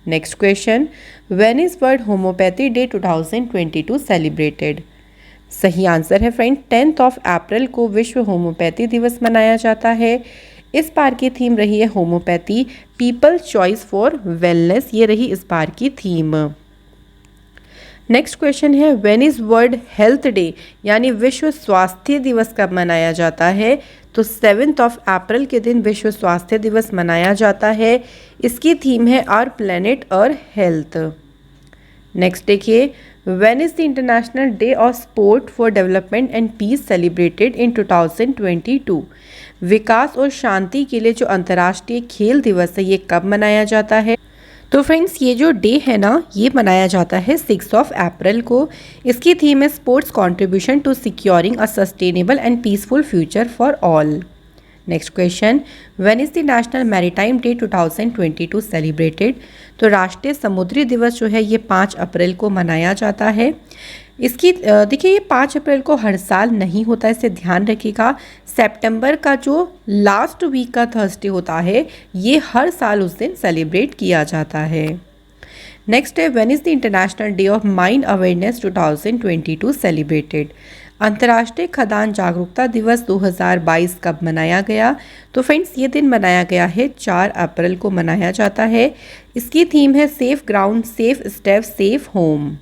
Next question when is world homeopathy day 2022 celebrated. सही आंसर है फ्रेंड 10 अप्रैल को विश्व होम्योपैथी दिवस मनाया जाता है। इस बार की थीम रही है homeopathy people choice for wellness, ये रही इस बार की थीम। नेक्स्ट क्वेश्चन है when is world health day यानी विश्व स्वास्थ्य दिवस कब मनाया जाता है। तो 7 अप्रैल के दिन विश्व स्वास्थ्य दिवस मनाया जाता है। इसकी थीम है आवर प्लेनेट और हेल्थ। नेक्स्ट देखिए when is the international day of sport for development and peace celebrated in 2022। विकास और शांति के लिए जो अंतर्राष्ट्रीय खेल दिवस है ये कब मनाया जाता है। तो फ्रेंड्स ये जो डे है ना, ये मनाया जाता है 6 अप्रैल को। इसकी थीम है sports contribution to securing a sustainable and peaceful future for all. Next question, when is the national maritime day 2022 celebrated? तो राष्ट्रीय समुद्री दिवस जो है ये 5 अप्रैल को मनाया जाता है। इसकी देखिए ये 5 अप्रैल को हर साल नहीं होता, इसे ध्यान रखिएगा। सितंबर का जो लास्ट वीक का थर्सडे होता है ये हर साल उस दिन सेलिब्रेट किया जाता है। नेक्स्ट है, when is the international day of mine awareness 2022 celebrated? अंतर्राष्ट्रीय खदान जागरूकता दिवस 2022 कब मनाया गया? तो फ्रेंड्स ये दिन मनाया गया है 4 अप्रैल को मनाया जाता है। इसकी थीम है safe ground, safe step, safe home.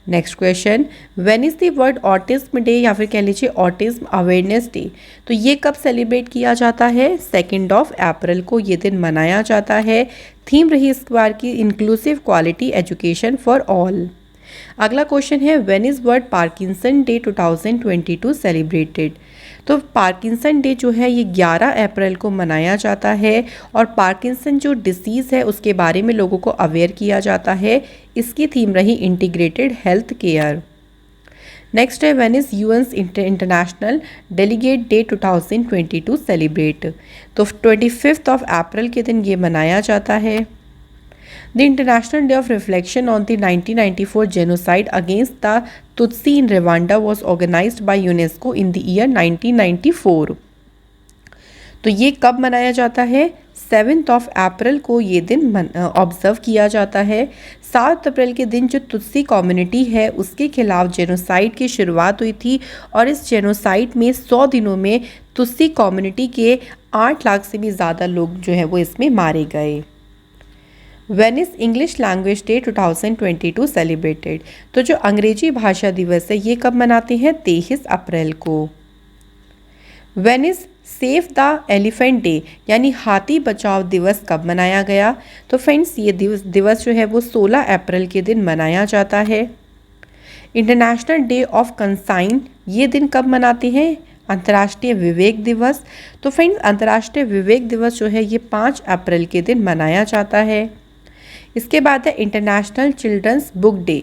Next question, when is the world autism day या फिर कह लीजिए ऑटिज्म अवेयरनेस डे? तो ये कब सेलिब्रेट किया जाता है? 2 अप्रैल को ये दिन मनाया जाता है। थीम रही इस बार की inclusive quality education for all. अगला क्वेश्चन है, when is world Parkinson day 2022 celebrated? तो पार्किंसन डे जो है ये 11 अप्रैल को मनाया जाता है और पार्किंसन जो डिसीज़ है उसके बारे में लोगों को अवेयर किया जाता है। इसकी थीम रही इंटीग्रेटेड हेल्थ केयर। नेक्स्ट है, when is UN's international delegate day 2022 celebrate? तो 25 अप्रैल के दिन ये मनाया जाता है। The international day of reflection on the 1994 genocide against the Tutsi in Rwanda was organised by UNESCO in the year 1994। तो ये कब मनाया जाता है? 7 अप्रैल को ये दिन ऑब्जर्व किया जाता है। 7 अप्रैल के दिन जो तुत्सी कम्युनिटी है उसके खिलाफ जेनोसाइड की शुरुआत हुई थी और इस जेनोसाइड में 100 दिनों में तुत्सी कम्युनिटी के 8 लाख से भी ज़्यादा लोग जो है वो इसमें मारे गए। When is English language day 2022 celebrated? तो जो अंग्रेजी भाषा दिवस है ये कब मनाते हैं? 23 अप्रैल को। When is save the elephant day यानी हाथी बचाओ दिवस कब मनाया गया? तो फ्रेंड्स ये दिवस जो है वो 16 अप्रैल के दिन मनाया जाता है। इंटरनेशनल डे ऑफ कंसाइन ये दिन कब मनाते हैं? अंतर्राष्ट्रीय विवेक दिवस। तो फ्रेंड्स अंतर्राष्ट्रीय विवेक दिवस जो है ये 5 अप्रैल के दिन मनाया जाता है। इसके बाद है इंटरनेशनल चिल्ड्रंस बुक डे,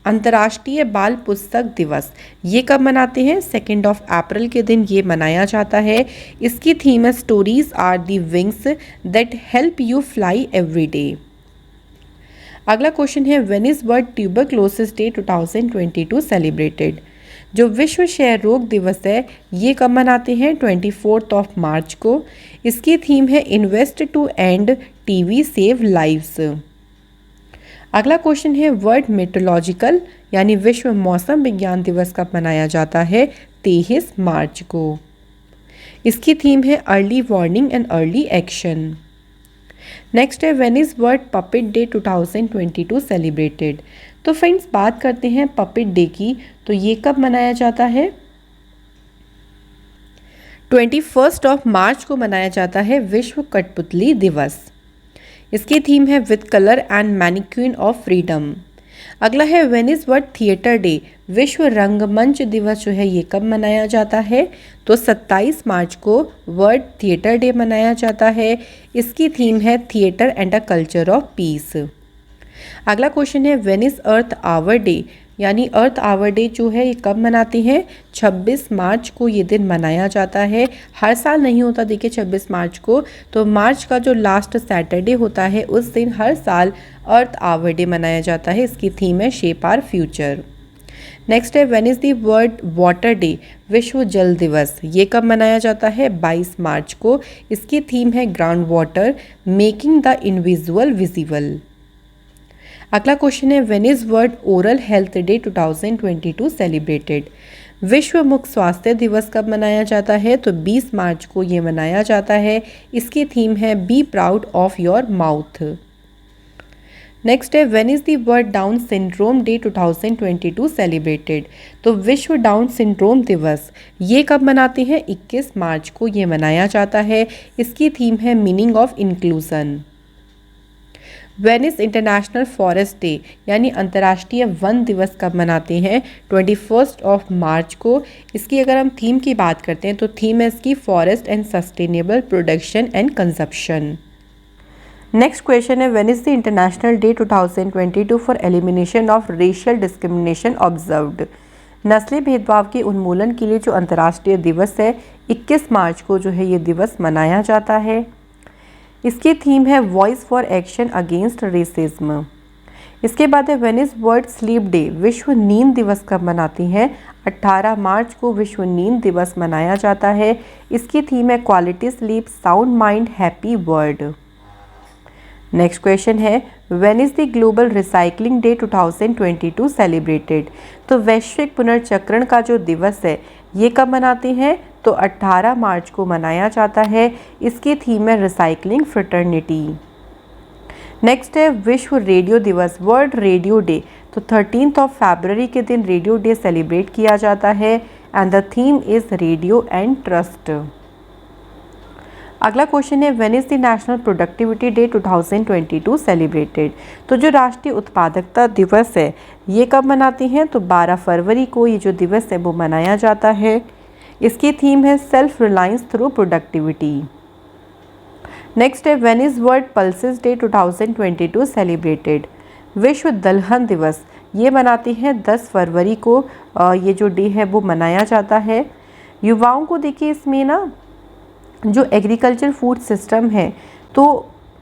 अंतर्राष्ट्रीय बाल पुस्तक दिवस। ये कब मनाते हैं? 2 अप्रैल के दिन ये मनाया जाता है। इसकी थीम है stories are the wings that help you fly every day. अगला क्वेश्चन है, when is world tuberculosis day 2022 celebrated? जो विश्व क्षय रोग दिवस है ये कब मनाते हैं? 24 मार्च को। इसकी थीम है invest to end TB save lives. अगला क्वेश्चन है, वर्ल्ड मेट्रोलॉजिकल यानी विश्व मौसम विज्ञान दिवस कब मनाया जाता है? 23 मार्च को। इसकी थीम है early warning and early action. Next है, when is world puppet day 2022 celebrated? तो फ्रेंड्स बात करते हैं पपेट डे की, तो ये कब मनाया जाता है? 21 मार्च को मनाया जाता है विश्व कठपुतली दिवस। इसकी थीम है with colour and mannequin of freedom. अगला है, when is world theatre day? विश्व रंगमंच दिवस जो है ये कब मनाया जाता है? तो 27 मार्च को वर्ल्ड थिएटर डे मनाया जाता है। इसकी थीम है theatre and a culture of peace. अगला क्वेश्चन है, when is earth hour day? यानी अर्थ आवर डे जो है ये कब मनाते हैं? 26 मार्च को ये दिन मनाया जाता है। हर साल नहीं होता देखिए 26 मार्च को, तो मार्च का जो लास्ट सैटरडे होता है उस दिन हर साल अर्थ आवर डे मनाया जाता है। इसकी थीम है शेप आवर फ्यूचर। नेक्स्ट है, when is the world water day? विश्व जल दिवस। ये कब मनाया जाता है? 22 मार्च को। इसकी थीम है ground water making the invisible visible. अगला क्वेश्चन है, when is world oral health day 2022 celebrated? विश्व मुख स्वास्थ्य दिवस कब मनाया जाता है? तो 20 मार्च को ये मनाया जाता है। इसकी थीम है be proud of your mouth. Next है, when is the world Down syndrome day 2022 celebrated? तो विश्व डाउन सिंड्रोम दिवस ये कब मनाते हैं? 21 मार्च को ये मनाया जाता है। इसकी थीम है meaning of inclusion. When is international forest day यानी अंतर्राष्ट्रीय वन दिवस कब मनाते हैं? 21 मार्च को। इसकी अगर हम थीम की बात करते हैं तो थीम है इसकी forest and sustainable production and consumption. Next question है, when is the international day 2022 for elimination of racial discrimination observed. नस्ली भेदभाव के उन्मूलन के लिए जो अंतर्राष्ट्रीय दिवस है 21 मार्च को जो है ये दिवस मनाया जाता है। इसकी थीम है voice for action against racism. इसके बाद है, when is world sleep day, विश्व नींद दिवस कब मनाती हैं। 18 मार्च को विश्व नींद दिवस मनाया जाता है। इसकी थीम है quality sleep, sound mind, happy world. Next question है, when is the global recycling day 2022 celebrated. तो वैश्विक पुनर्चक्रण का जो दिवस है ये कब मनाते हैं, तो 18 मार्च को मनाया जाता है। इसकी थीम है रिसाइकलिंग फ्रेटर्निटी। नेक्स्ट है विश्व रेडियो दिवस, वर्ल्ड रेडियो डे। तो 13 फरवरी के दिन रेडियो डे सेलिब्रेट किया जाता है and the theme is radio and trust. अगला क्वेश्चन है, when is the national productivity day 2022 celebrated. तो जो राष्ट्रीय उत्पादकता दिवस है ये कब मनाते हैं, तो 12 फरवरी को ये जो दिवस है वो मनाया जाता है। इसकी थीम है self reliance through productivity. Next है, when is world pulses day 2022 celebrated. विश्व दलहन दिवस ये मनाते हैं 10 फरवरी को। ये जो डे है वो मनाया जाता है। युवाओं को देखिए इसमें ना जो एग्रीकल्चर फूड सिस्टम है तो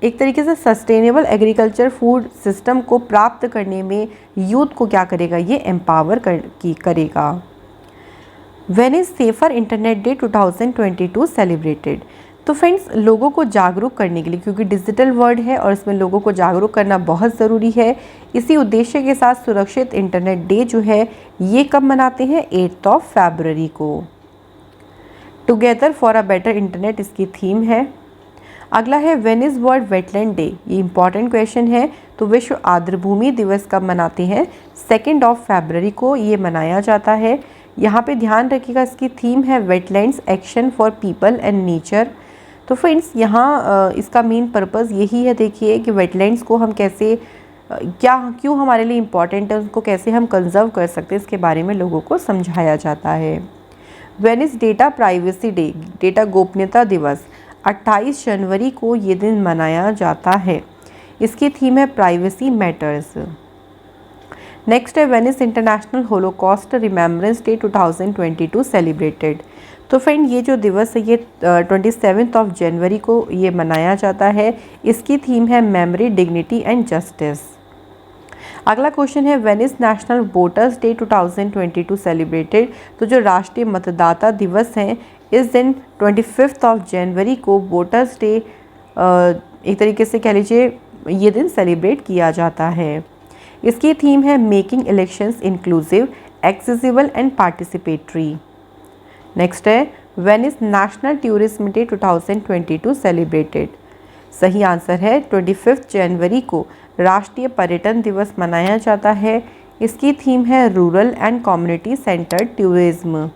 एक तरीके से सस्टेनेबल एग्रीकल्चर फूड सिस्टम को प्राप्त करने में यूथ को क्या करेगा, ये एम्पावर करेगा। When is safer internet day 2022 celebrated. तो फ्रेंड्स लोगों को जागरूक करने के लिए, क्योंकि डिजिटल वर्ल्ड है और इसमें लोगों को जागरूक करना बहुत ज़रूरी है, इसी उद्देश्य के साथ सुरक्षित इंटरनेट डे जो है ये कब मनाते हैं, 8 फरवरी को। Together for a better internet इसकी थीम है। अगला है, when is world wetland day. ये इंपॉर्टेंट क्वेश्चन है। तो विश्व आर्द्रभूमि दिवस कब मनाते हैं, 2 फरवरी को ये मनाया जाता है। यहाँ पे ध्यान रखिएगा इसकी थीम है wetlands action for people and nature. तो फ्रेंड्स यहाँ इसका मेन पर्पज़ यही है, देखिए कि वेटलैंड्स को हम कैसे क्यों हमारे लिए इम्पॉर्टेंट है, उनको कैसे हम कंजर्व कर सकते हैं, इसके बारे में लोगों को समझाया जाता है। When is data privacy day, data गोपनीयता दिवस, 28 जनवरी को ये दिन मनाया जाता है। इसकी थीम है प्राइवेसी मैटर्स। नेक्स्ट है, when is international Holocaust remembrance Day 2022 celebrated. तो फ्रेंड ये जो दिवस है ये 27 जनवरी को ये मनाया जाता है। इसकी थीम है मेमोरी, डिग्निटी एंड जस्टिस। अगला क्वेश्चन है, when is national voters day 2022 celebrated. तो जो राष्ट्रीय मतदाता दिवस है इस दिन 25 जनवरी को वोटर्स डे एक तरीके से कह लीजिए ये दिन सेलिब्रेट किया जाता है। इसकी थीम है making elections inclusive, accessible and participatory. Next है, when is national tourism day 2022 celebrated. सही आंसर है 25 जनवरी को राष्ट्रीय पर्यटन दिवस मनाया जाता है। इसकी थीम है rural and community centred tourism.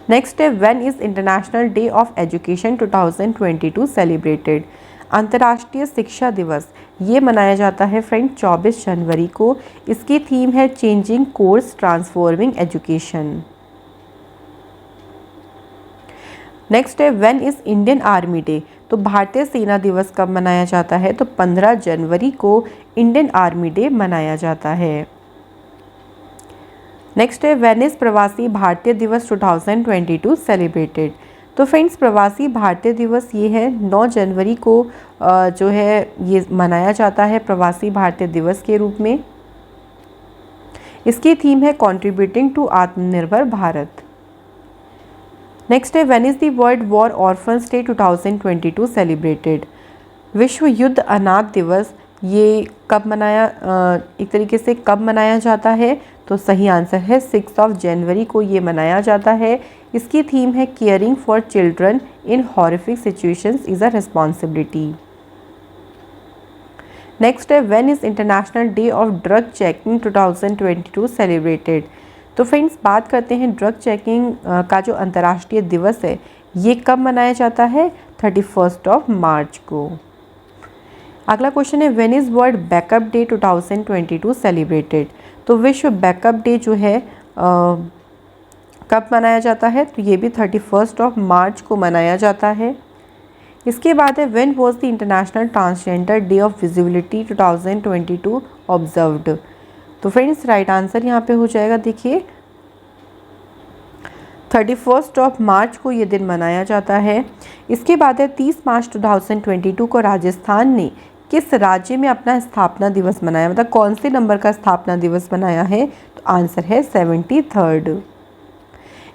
Next है, when is international day of education 2022 celebrated. अंतर्राष्ट्रीय शिक्षा दिवस ये मनाया जाता है फ्रेंड 24 जनवरी को। इसकी थीम है changing course transforming education. Next है, when is Indian army day. तो भारतीय सेना दिवस कब मनाया जाता है, तो 15 जनवरी को इंडियन आर्मी डे मनाया जाता है। नेक्स्ट है, व्हेन इज प्रवासी भारतीय दिवस 2022 सेलिब्रेटेड। तो फ्रेंड्स प्रवासी भारतीय दिवस ये है 9 जनवरी को जो है ये मनाया जाता है प्रवासी भारतीय दिवस के रूप में। इसकी थीम है कंट्रीब्यूटिंग टू आत्मनिर्भर भारत। नेक्स्ट है, when is the world war orphans day 2022 celebrated. विश्व युद्ध अनाथ दिवस ये कब मनाया एक तरीके से कब मनाया जाता है, तो सही आंसर है 6 जनवरी को ये मनाया जाता है। इसकी थीम है caring for children in horrific situations is a responsibility. Next है, when is international day of drug checking 2022 celebrated. तो फ्रेंड्स बात करते हैं ड्रग चेकिंग का जो अंतर्राष्ट्रीय दिवस है ये कब मनाया जाता है, 31 मार्च को। अगला क्वेश्चन है, when is world backup day 2022 celebrated. तो विश्व बैकअप डे जो है कब मनाया जाता है, तो ये भी 31 मार्च को मनाया जाता है। इसके बाद है when was the international transgender day of visibility 2022 observed. तो फ्रेंड्स राइट आंसर यहाँ पे हो जाएगा, देखिए 31 मार्च को ये दिन मनाया जाता है। इसके बाद है 30 मार्च 2022 को राजस्थान ने किस राज्य में अपना स्थापना दिवस मनाया, मतलब कौन से नंबर का स्थापना दिवस मनाया है, तो आंसर है 73rd।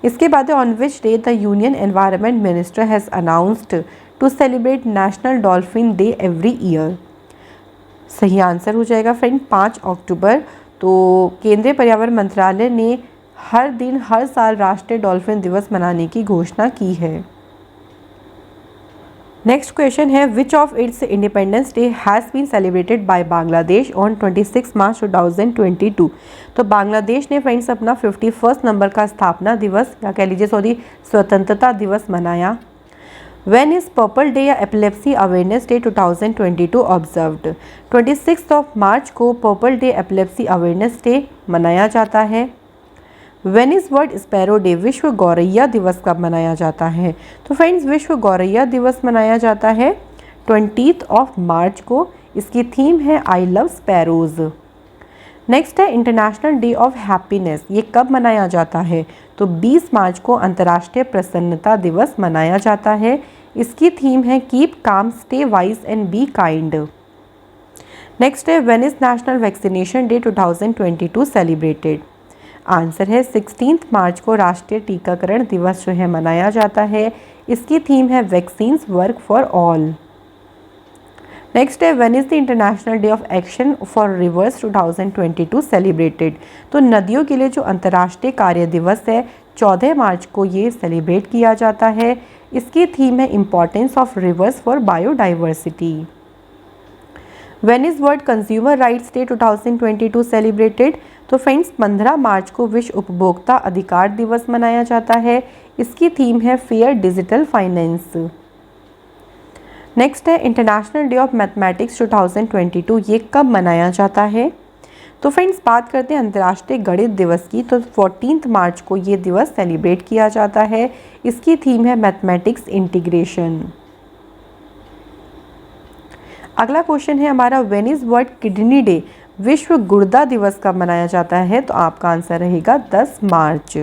इसके बाद on which day the union environment minister has announced to celebrate national dolphin day every year. सही आंसर हो जाएगा फ्रेंड 5 अक्टूबर। तो केंद्रीय पर्यावरण मंत्रालय ने हर दिन हर साल राष्ट्रीय डॉल्फिन दिवस मनाने की घोषणा की है। नेक्स्ट क्वेश्चन है which of its independence day has been celebrated by Bangladesh on 26 March 2022। तो बांग्लादेश ने फ्रेंड्स अपना 51 नंबर का स्थापना दिवस या कह लीजिए स्वतंत्रता दिवस मनाया। When is Purple Day या एपिलेप्सी अवेयरनेस डे 2022 ऑब्जर्व्ड। 26 मार्च को purple day epilepsy awareness day मनाया जाता है। When is world sparrow day, विश्व गौरैया दिवस कब मनाया जाता है, तो फ्रेंड्स विश्व गौरैया दिवस मनाया जाता है 20 मार्च को। इसकी थीम है आई लव स्पैरोज। नेक्स्ट है इंटरनेशनल डे ऑफ हैप्पीनेस, ये कब मनाया जाता है, तो 20 मार्च को अंतर्राष्ट्रीय प्रसन्नता दिवस मनाया जाता है। इसकी थीम है keep calm, stay wise and be kind. Next है when is national vaccination day 2022 celebrated. Answer है 16 मार्च को राष्ट्रीय टीकाकरण दिवस जो है मनाया जाता है। इसकी थीम है vaccines work for all. Next है when is the international day of action for rivers 2022 celebrated. तो नदियों के लिए जो अंतर्राष्ट्रीय कार्य दिवस है 14 मार्च को ये सेलिब्रेट किया जाता है। इसकी थीम है importance of reverse for biodiversity. When is world consumer rights day 2022 celebrated. तो फ्रेंड्स 15 मार्च को विश्व उपभोक्ता अधिकार दिवस मनाया जाता है। इसकी थीम है फेयर डिजिटल फाइनेंस। नेक्स्ट है इंटरनेशनल डे ऑफ मैथमेटिक्स 2022, ये कब मनाया जाता है, तो फ्रेंड्स बात करते हैं अंतर्राष्ट्रीय गणित दिवस की। तो 14 मार्च को ये दिवस सेलिब्रेट किया जाता है। इसकी थीम है मैथमेटिक्स इंटीग्रेशन। अगला क्वेश्चन है हमारा when is world kidney day, विश्व गुर्दा दिवस कब मनाया जाता है, तो आपका आंसर रहेगा 10 मार्च।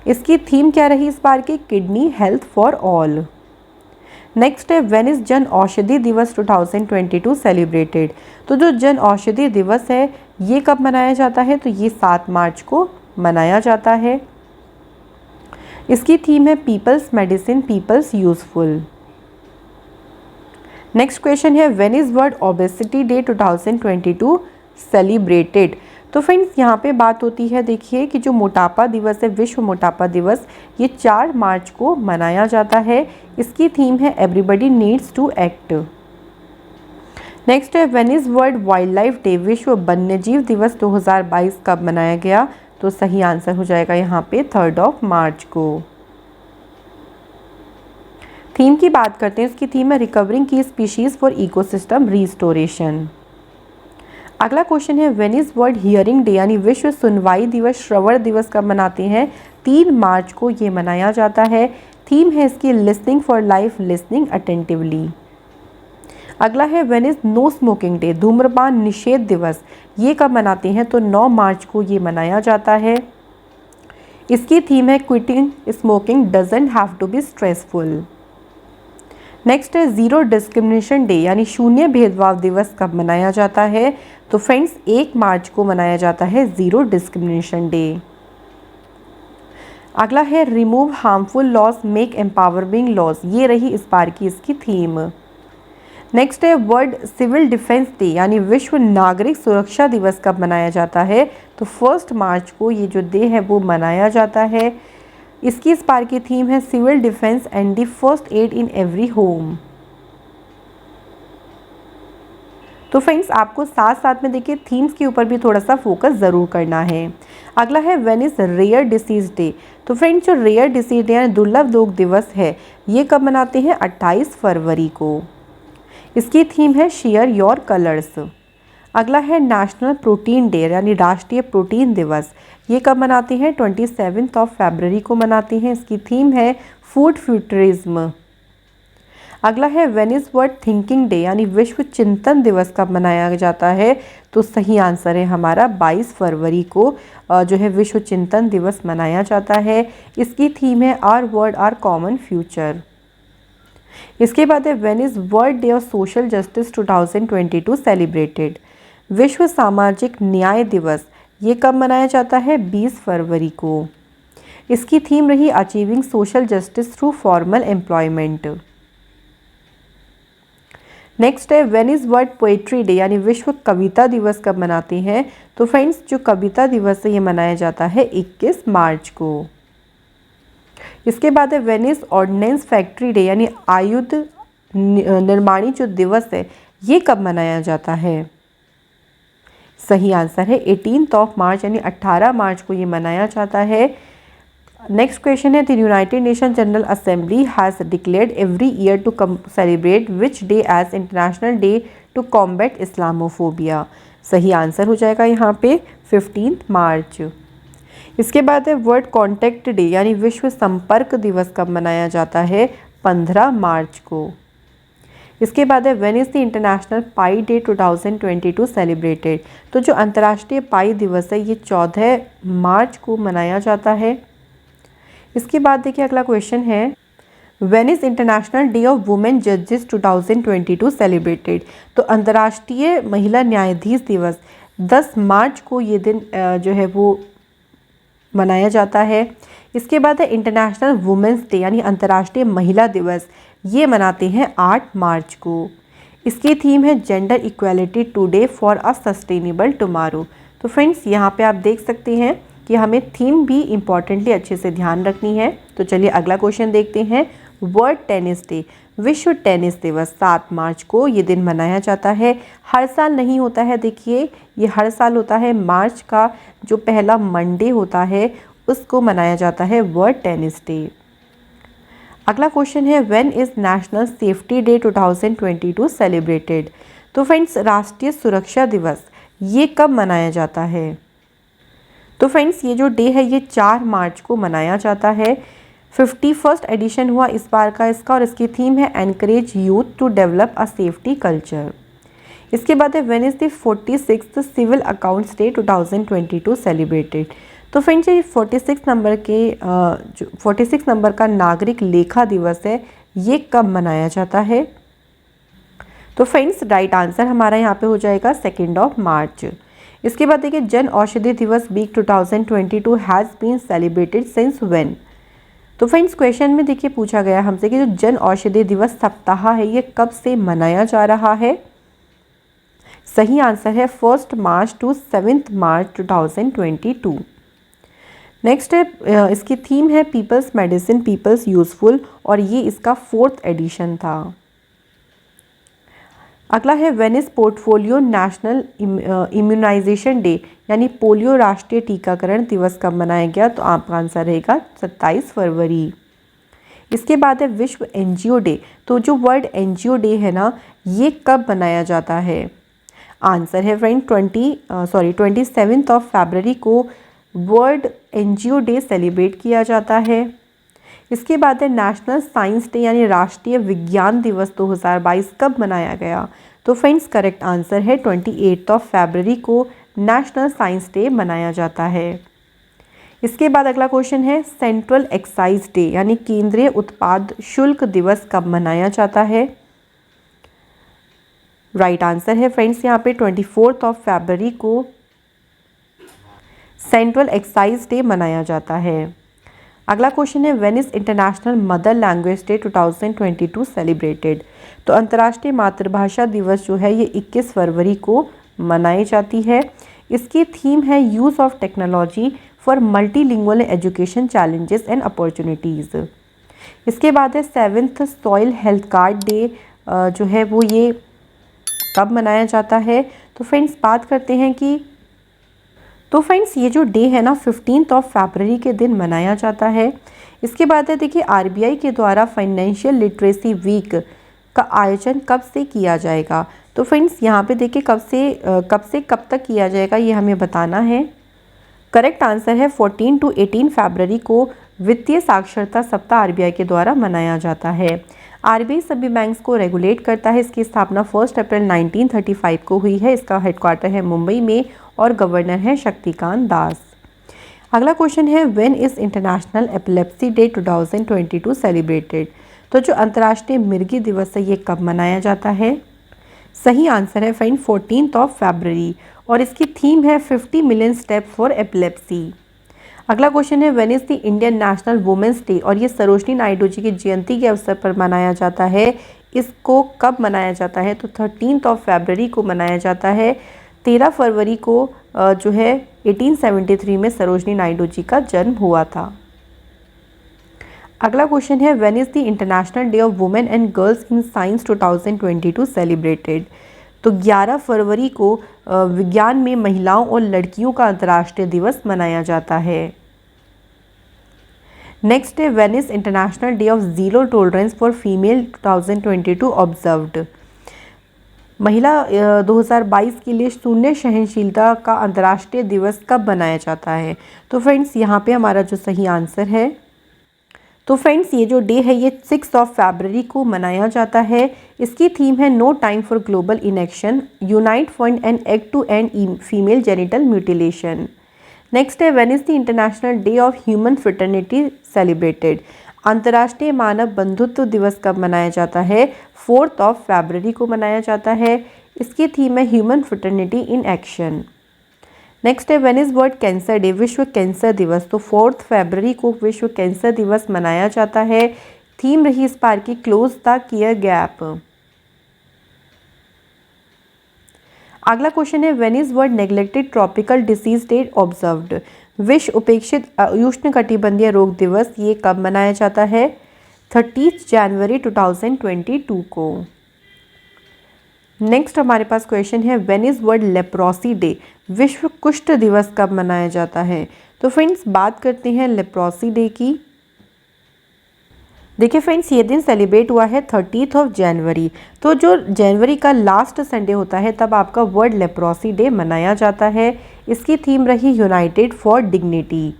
इसकी थीम क्या रही इस बार की, kidney health for all. Next है व्हेन इज जन औषधि दिवस 2022 सेलिब्रेटेड। तो जो जन औषधि दिवस है ये कब मनाया जाता है, तो ये 7 मार्च को मनाया जाता है। इसकी थीम है people's medicine people's useful. Next question है when is world obesity day 2022 celebrated. तो फ्रेंड्स यहाँ पे बात होती है, देखिए कि जो मोटापा दिवस है, विश्व मोटापा दिवस, ये 4 मार्च को मनाया जाता है। इसकी थीम है everybody needs to act. Next है when is world wildlife day, विश्व वन्यजीव दिवस 2022 कब मनाया गया, तो सही आंसर हो जाएगा यहाँ पे 3 मार्च को। थीम की बात करते हैं, उसकी थीम है रिकवरिंग की स्पीशीज फॉर इकोसिस्टम रिस्टोरेशन। अगला क्वेश्चन है when is world hearing day, यानी विश्व सुनवाई दिवस श्रवण दिवस कब मनाते हैं, 3 मार्च को ये मनाया जाता है। थीम है इसकी listening for life, listening attentively. अगला है when is no smoking day, धूम्रपान निषेध दिवस, ये कब मनाते हैं, तो 9 मार्च को ये मनाया जाता है। इसकी थीम है quitting smoking doesn't have to be stressful. Next है ज़ीरो डिस्क्रिमिनेशन डे, यानी शून्य भेदभाव दिवस कब मनाया जाता है, तो फ्रेंड्स 1 मार्च को मनाया जाता है ज़ीरो डिस्क्रिमिनेशन डे। अगला है remove harmful laws make empowering laws, ये रही इस बार की इसकी थीम। नेक्स्ट है वर्ल्ड सिविल डिफेंस डे, यानी विश्व नागरिक सुरक्षा दिवस कब मनाया जाता है, तो 1 मार्च को ये जो डे है वो मनाया जाता है। इसकी इस बार की थीम है civil defence and the first aid in every home. तो फ्रेंड्स आपको साथ साथ में देखिए थीम्स के ऊपर भी थोड़ा सा फोकस ज़रूर करना है। अगला है when is rare disease day, तो फ्रेंड्स जो रेयर डिसीज डे यानी दुर्लभ रोग दिवस है ये कब मनाते हैं, 28 फरवरी को। इसकी थीम है शेयर योर कलर्स। अगला है नेशनल प्रोटीन डे, यानी राष्ट्रीय प्रोटीन दिवस, ये कब मनाते हैं, 27 फरवरी को मनाते हैं। इसकी थीम है फूड फ्यूचरिज्म। अगला है when is world thinking day यानी विश्व चिंतन दिवस कब मनाया जाता है? तो सही आंसर है हमारा 22 फरवरी को जो है विश्व चिंतन दिवस मनाया जाता है। इसकी थीम है our world our common future. इसके बाद है when is world day of social justice 2022 celebrated? विश्व सामाजिक न्याय दिवस ये कब मनाया जाता है? 20 फरवरी को। इसकी थीम रही achieving social justice through formal employment. Next है when is world poetry day यानी विश्व कविता दिवस कब मनाते हैं? तो फ्रेंड्स जो कविता दिवस है ये मनाया जाता है 21 मार्च को। इसके बाद है when is ordnance factory day यानी आयुध निर्माणी जो दिवस है ये कब मनाया जाता है? सही आंसर है 18 मार्च यानी 18 मार्च को ये मनाया जाता है। नेक्स्ट क्वेश्चन है the United Nation General Assembly has declared every year to celebrate which day as international day to combat Islamophobia? सही आंसर हो जाएगा यहाँ पे 15 मार्च। इसके बाद है वर्ल्ड कॉन्टैक्ट डे यानी विश्व संपर्क दिवस कब मनाया जाता है? 15 मार्च को। इसके बाद है when is the international pi day 2022 celebrated? तो जो अंतर्राष्ट्रीय पाई दिवस है ये 14 मार्च को मनाया जाता है। इसके बाद देखिए अगला क्वेश्चन है when is international day of women जजेस 2022 सेलिब्रेटेड? तो अंतर्राष्ट्रीय महिला न्यायाधीश दिवस 10 मार्च को ये दिन जो है वो मनाया जाता है। इसके बाद है इंटरनेशनल वुमेन्स डे यानी अंतर्राष्ट्रीय महिला दिवस ये मनाते हैं 8 मार्च को। इसकी थीम है gender equality today for a sustainable tomorrow. तो फ्रेंड्स यहाँ पे आप देख सकते हैं कि हमें थीम भी इम्पॉर्टेंटली अच्छे से ध्यान रखनी है। तो चलिए अगला क्वेश्चन देखते हैं। वर्ल्ड टेनिस डे विश्व टेनिस दिवस 7 मार्च को ये दिन मनाया जाता है। हर साल नहीं होता है, देखिए ये हर साल होता है मार्च का जो पहला मंडे होता है उसको मनाया जाता है वर्ल्ड टेनिस डे। अगला क्वेश्चन है when is national safety day 2022 celebrated? तो फ्रेंड्स राष्ट्रीय सुरक्षा दिवस ये कब मनाया जाता है? तो फ्रेंड्स ये जो डे है ये 4 मार्च को मनाया जाता है। 51st एडिशन हुआ इस बार का इसका और इसकी थीम है encourage youth to develop a safety culture. इसके बाद है when is the 46th civil accounts day 2022 celebrated? तो फ्रेंड्स ये 46 नंबर का नागरिक लेखा दिवस है ये कब मनाया जाता है? तो फ्रेंड्स राइट आंसर हमारा यहाँ पे हो जाएगा 2 मार्च। इसके बाद देखिए Jan Aushadhi Diwas week 2022 has been celebrated since when? तो फ्रेंड्स क्वेश्चन में देखिए पूछा गया हमसे कि जो जन औषधि दिवस सप्ताह है ये कब से मनाया जा रहा है? सही आंसर है 1 मार्च टू 7 मार्च 2022। नेक्स्ट है इसकी थीम है पीपल्स मेडिसिन पीपल्स यूजफुल और ये इसका 4th एडिशन था। अगला है when is portfolio national immunisation day यानी पोलियो राष्ट्रीय टीकाकरण दिवस कब मनाया गया? तो आपका आंसर रहेगा 27 फरवरी। इसके बाद है विश्व एनजीओ डे। तो जो वर्ल्ड एनजीओ डे है ना ये कब मनाया जाता है? आंसर है फ्रेंड 27 फरवरी को वर्ल्ड एनजीओ डे सेलिब्रेट किया जाता है। इसके बाद है नेशनल साइंस डे यानी राष्ट्रीय विज्ञान दिवस 2022 कब मनाया गया? तो फ्रेंड्स करेक्ट आंसर है 28 फरवरी को नेशनल साइंस डे मनाया जाता है। इसके बाद अगला क्वेश्चन है सेंट्रल एक्साइज डे यानी केंद्रीय उत्पाद शुल्क दिवस कब मनाया जाता है? राइट आंसर है फ्रेंड्स यहाँ पे 24 फरवरी को सेंट्रल एक्साइज डे मनाया जाता है। अगला क्वेश्चन है when is international mother language day 2022 celebrated? तो अंतर्राष्ट्रीय मातृभाषा दिवस जो है ये 21 फरवरी को मनाई जाती है। इसकी थीम है use of technology for multilingual education challenges and opportunities. इसके बाद है 7th soil health card day जो है वो ये कब मनाया जाता है? तो फ्रेंड्स बात करते हैं कि ये जो डे है ना 15 फरवरी के दिन मनाया जाता है। इसके बाद है देखिए आरबीआई के द्वारा फाइनेंशियल लिटरेसी वीक का आयोजन कब से किया जाएगा? तो फ्रेंड्स यहाँ पे देखिए कब से कब तक किया जाएगा ये हमें बताना है। करेक्ट आंसर है 14 to 18 फरवरी को वित्तीय साक्षरता सप्ताह आरबीआई के द्वारा मनाया जाता है। आरबीआई सभी बैंक्स को रेगुलेट करता है। इसकी स्थापना 1 अप्रैल 1935 को हुई है। इसका हेडक्वार्टर है मुंबई में और गवर्नर है शक्तिकांत दास। अगला क्वेश्चन है when is international epilepsy day 2022 celebrated. तो जो अंतर्राष्ट्रीय मिर्गी दिवस है ये कब मनाया जाता है? सही आंसर है फ्रेंड 14 फरवरी और इसकी थीम है 50 मिलियन स्टेप फॉर एपिलेप्सी। अगला क्वेश्चन है when is the Indian national women's day और ये सरोजनी नायडू जी की जयंती के अवसर पर मनाया जाता है। इसको कब मनाया जाता है? तो 13 फरवरी को मनाया जाता है। 13 फरवरी को जो है 1873 में सरोजनी नायडू जी का जन्म हुआ था। अगला क्वेश्चन है when is the international day of women and girls in science 2022 celebrated. तो 11 फरवरी को विज्ञान में महिलाओं और लड़कियों का अंतर्राष्ट्रीय दिवस मनाया जाता है। नेक्स्ट है when is international day of zero tolerance for female 2022 observed. महिला 2022 के लिए शून्य सहनशीलता का अंतर्राष्ट्रीय दिवस कब मनाया जाता है? तो फ्रेंड्स यहाँ पे हमारा जो सही आंसर है, तो फ्रेंड्स ये जो डे है ये 6 फरवरी को मनाया जाता है। इसकी थीम है no time for global inaction, unite fund and act to end female genital mutilation. Next है when is the international day of human fraternity celebrated. अंतर्राष्ट्रीय मानव बंधुत्व दिवस कब मनाया जाता है? 4 फरवरी को मनाया जाता है। इसकी थीम है human fraternity in action. Next है when is world cancer day, विश्व कैंसर दिवस। तो 4 फरवरी को विश्व कैंसर दिवस मनाया जाता है। थीम रही इस बार की क्लोज द केयर गैप। अगला क्वेश्चन है when is world neglected tropical disease day observed. विश्व उपेक्षित उष्णकटिबंधीय रोग दिवस ये कब मनाया जाता है? 30 जनवरी 2022 को। नेक्स्ट हमारे पास क्वेश्चन है when is world leprosy day, विश्व कुष्ठ दिवस कब मनाया जाता है? तो फ्रेंड्स बात करते हैं लेप्रोसी डे की। देखिए फ्रेंड्स ये दिन सेलिब्रेट हुआ है 30 जनवरी। तो जो जनवरी का लास्ट संडे होता है तब आपका वर्ल्ड लेप्रोसी डे मनाया जाता है। इसकी थीम रही united for dignity.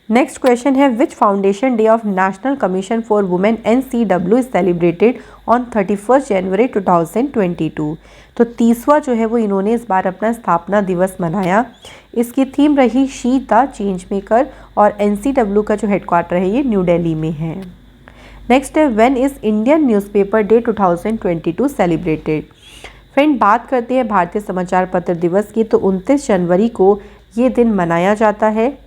Next question है which foundation day of national commission for women NCW is celebrated on 31 January 2022। तो 30वां जो है वो इन्होंने इस बार अपना स्थापना दिवस मनाया। इसकी थीम रही शी द चेंज मेकर और NCW का जो हेडक्वार्टर है ये न्यू दिल्ली में है। नेक्स्ट है when is Indian newspaper day 2022 celebrated. Friend बात करते हैं भारतीय समाचार पत्र दिवस की, तो 29 जनवरी को ये दिन मनाया जाता है।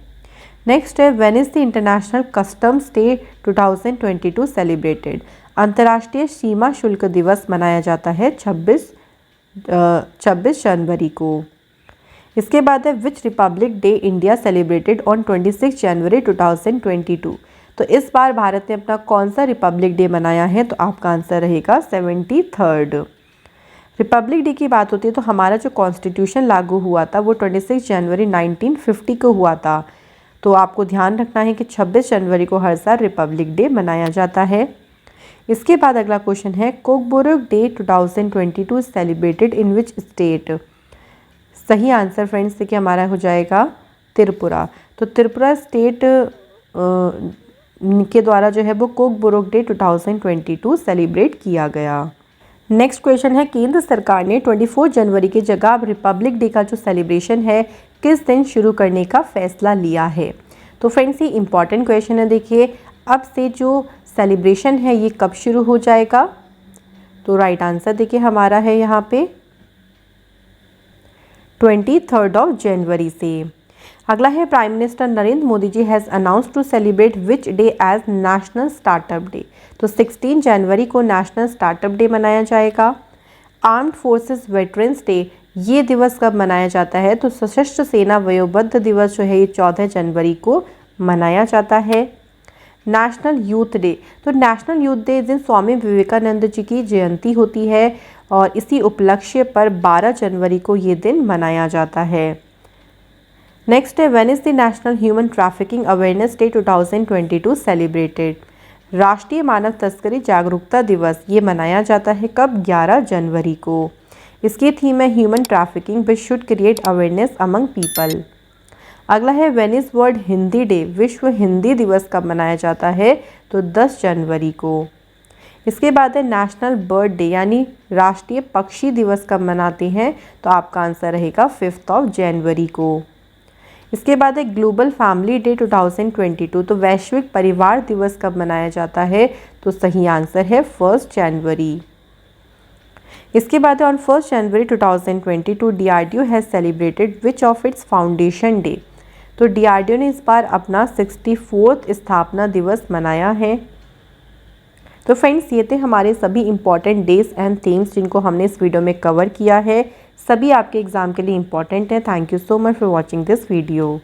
नेक्स्ट है when is the international customs day 2022 celebrated. अंतर्राष्ट्रीय सीमा शुल्क दिवस मनाया जाता है 26 जनवरी को। इसके बाद है which republic day India celebrated on 26 January 2022। तो इस बार भारत ने अपना कौन सा रिपब्लिक डे मनाया है? तो आपका आंसर रहेगा 73rd। रिपब्लिक डे की बात होती है तो हमारा जो कॉन्स्टिट्यूशन लागू हुआ था वो 26 जनवरी 1950 को हुआ था। तो आपको ध्यान रखना है कि 26 जनवरी को हर साल रिपब्लिक डे मनाया जाता है। इसके बाद अगला क्वेश्चन है Kokborok day 2022 celebrated in which state. सही आंसर फ्रेंड्स देखिए हमारा हो जाएगा त्रिपुरा। तो त्रिपुरा स्टेट के द्वारा जो है वो कोकबोरोक डे 2022 सेलिब्रेट किया गया। नेक्स्ट क्वेश्चन है केंद्र सरकार ने 24 जनवरी की जगह अब रिपब्लिक डे का जो सेलिब्रेशन है किस दिन शुरू करने का फैसला लिया है? तो फ्रेंड्स ये इंपॉर्टेंट क्वेश्चन है। देखिए अब से जो सेलिब्रेशन है ये कब शुरू हो जाएगा? तो राइट आंसर देखिए हमारा है यहाँ पे 23 जनवरी से। अगला है prime minister Narendra Modi ji has announce to celebrate which day as national startup day. तो 16 जनवरी को नेशनल स्टार्टअप डे मनाया जाएगा। आर्म्ड फोर्सेस वेटरन्स डे ये दिवस कब मनाया जाता है? तो सशस्त्र सेना वयोवृद्ध दिवस जो है ये 14 जनवरी को मनाया जाता है। नेशनल यूथ डे, तो नेशनल यूथ डे दिन स्वामी विवेकानंद जी की जयंती होती है और इसी उपलक्ष्य पर 12 जनवरी को ये दिन मनाया जाता है। नेक्स्ट है when is the national human trafficking awareness day 2022 celebrated. राष्ट्रीय मानव तस्करी जागरूकता दिवस ये मनाया जाता है कब? 11 जनवरी को। इसकी थीम है human trafficking which should create awareness among people. अगला है when is world Hindi day, विश्व हिंदी दिवस कब मनाया जाता है? तो 10 जनवरी को। इसके बाद है नेशनल बर्ड डे यानी राष्ट्रीय पक्षी दिवस कब मनाते हैं, तो आपका आंसर रहेगा 5 जनवरी को। इसके बाद है ग्लोबल फैमिली डे 2022, तो वैश्विक परिवार दिवस कब मनाया जाता है, तो सही आंसर है 1 जनवरी। इसके बाद है on 1 January 2022 DRDO has celebrated which of it's foundation day, तो DRDO ने इस बार अपना 64वां स्थापना दिवस मनाया है। तो फ्रेंड्स, ये थे हमारे सभी इंपॉर्टेंट डेज एंड थीम्स जिनको हमने इस वीडियो में कवर किया है। सभी आपके एग्ज़ाम के लिए इंपॉर्टेंट है। Thank you so much for watching this video.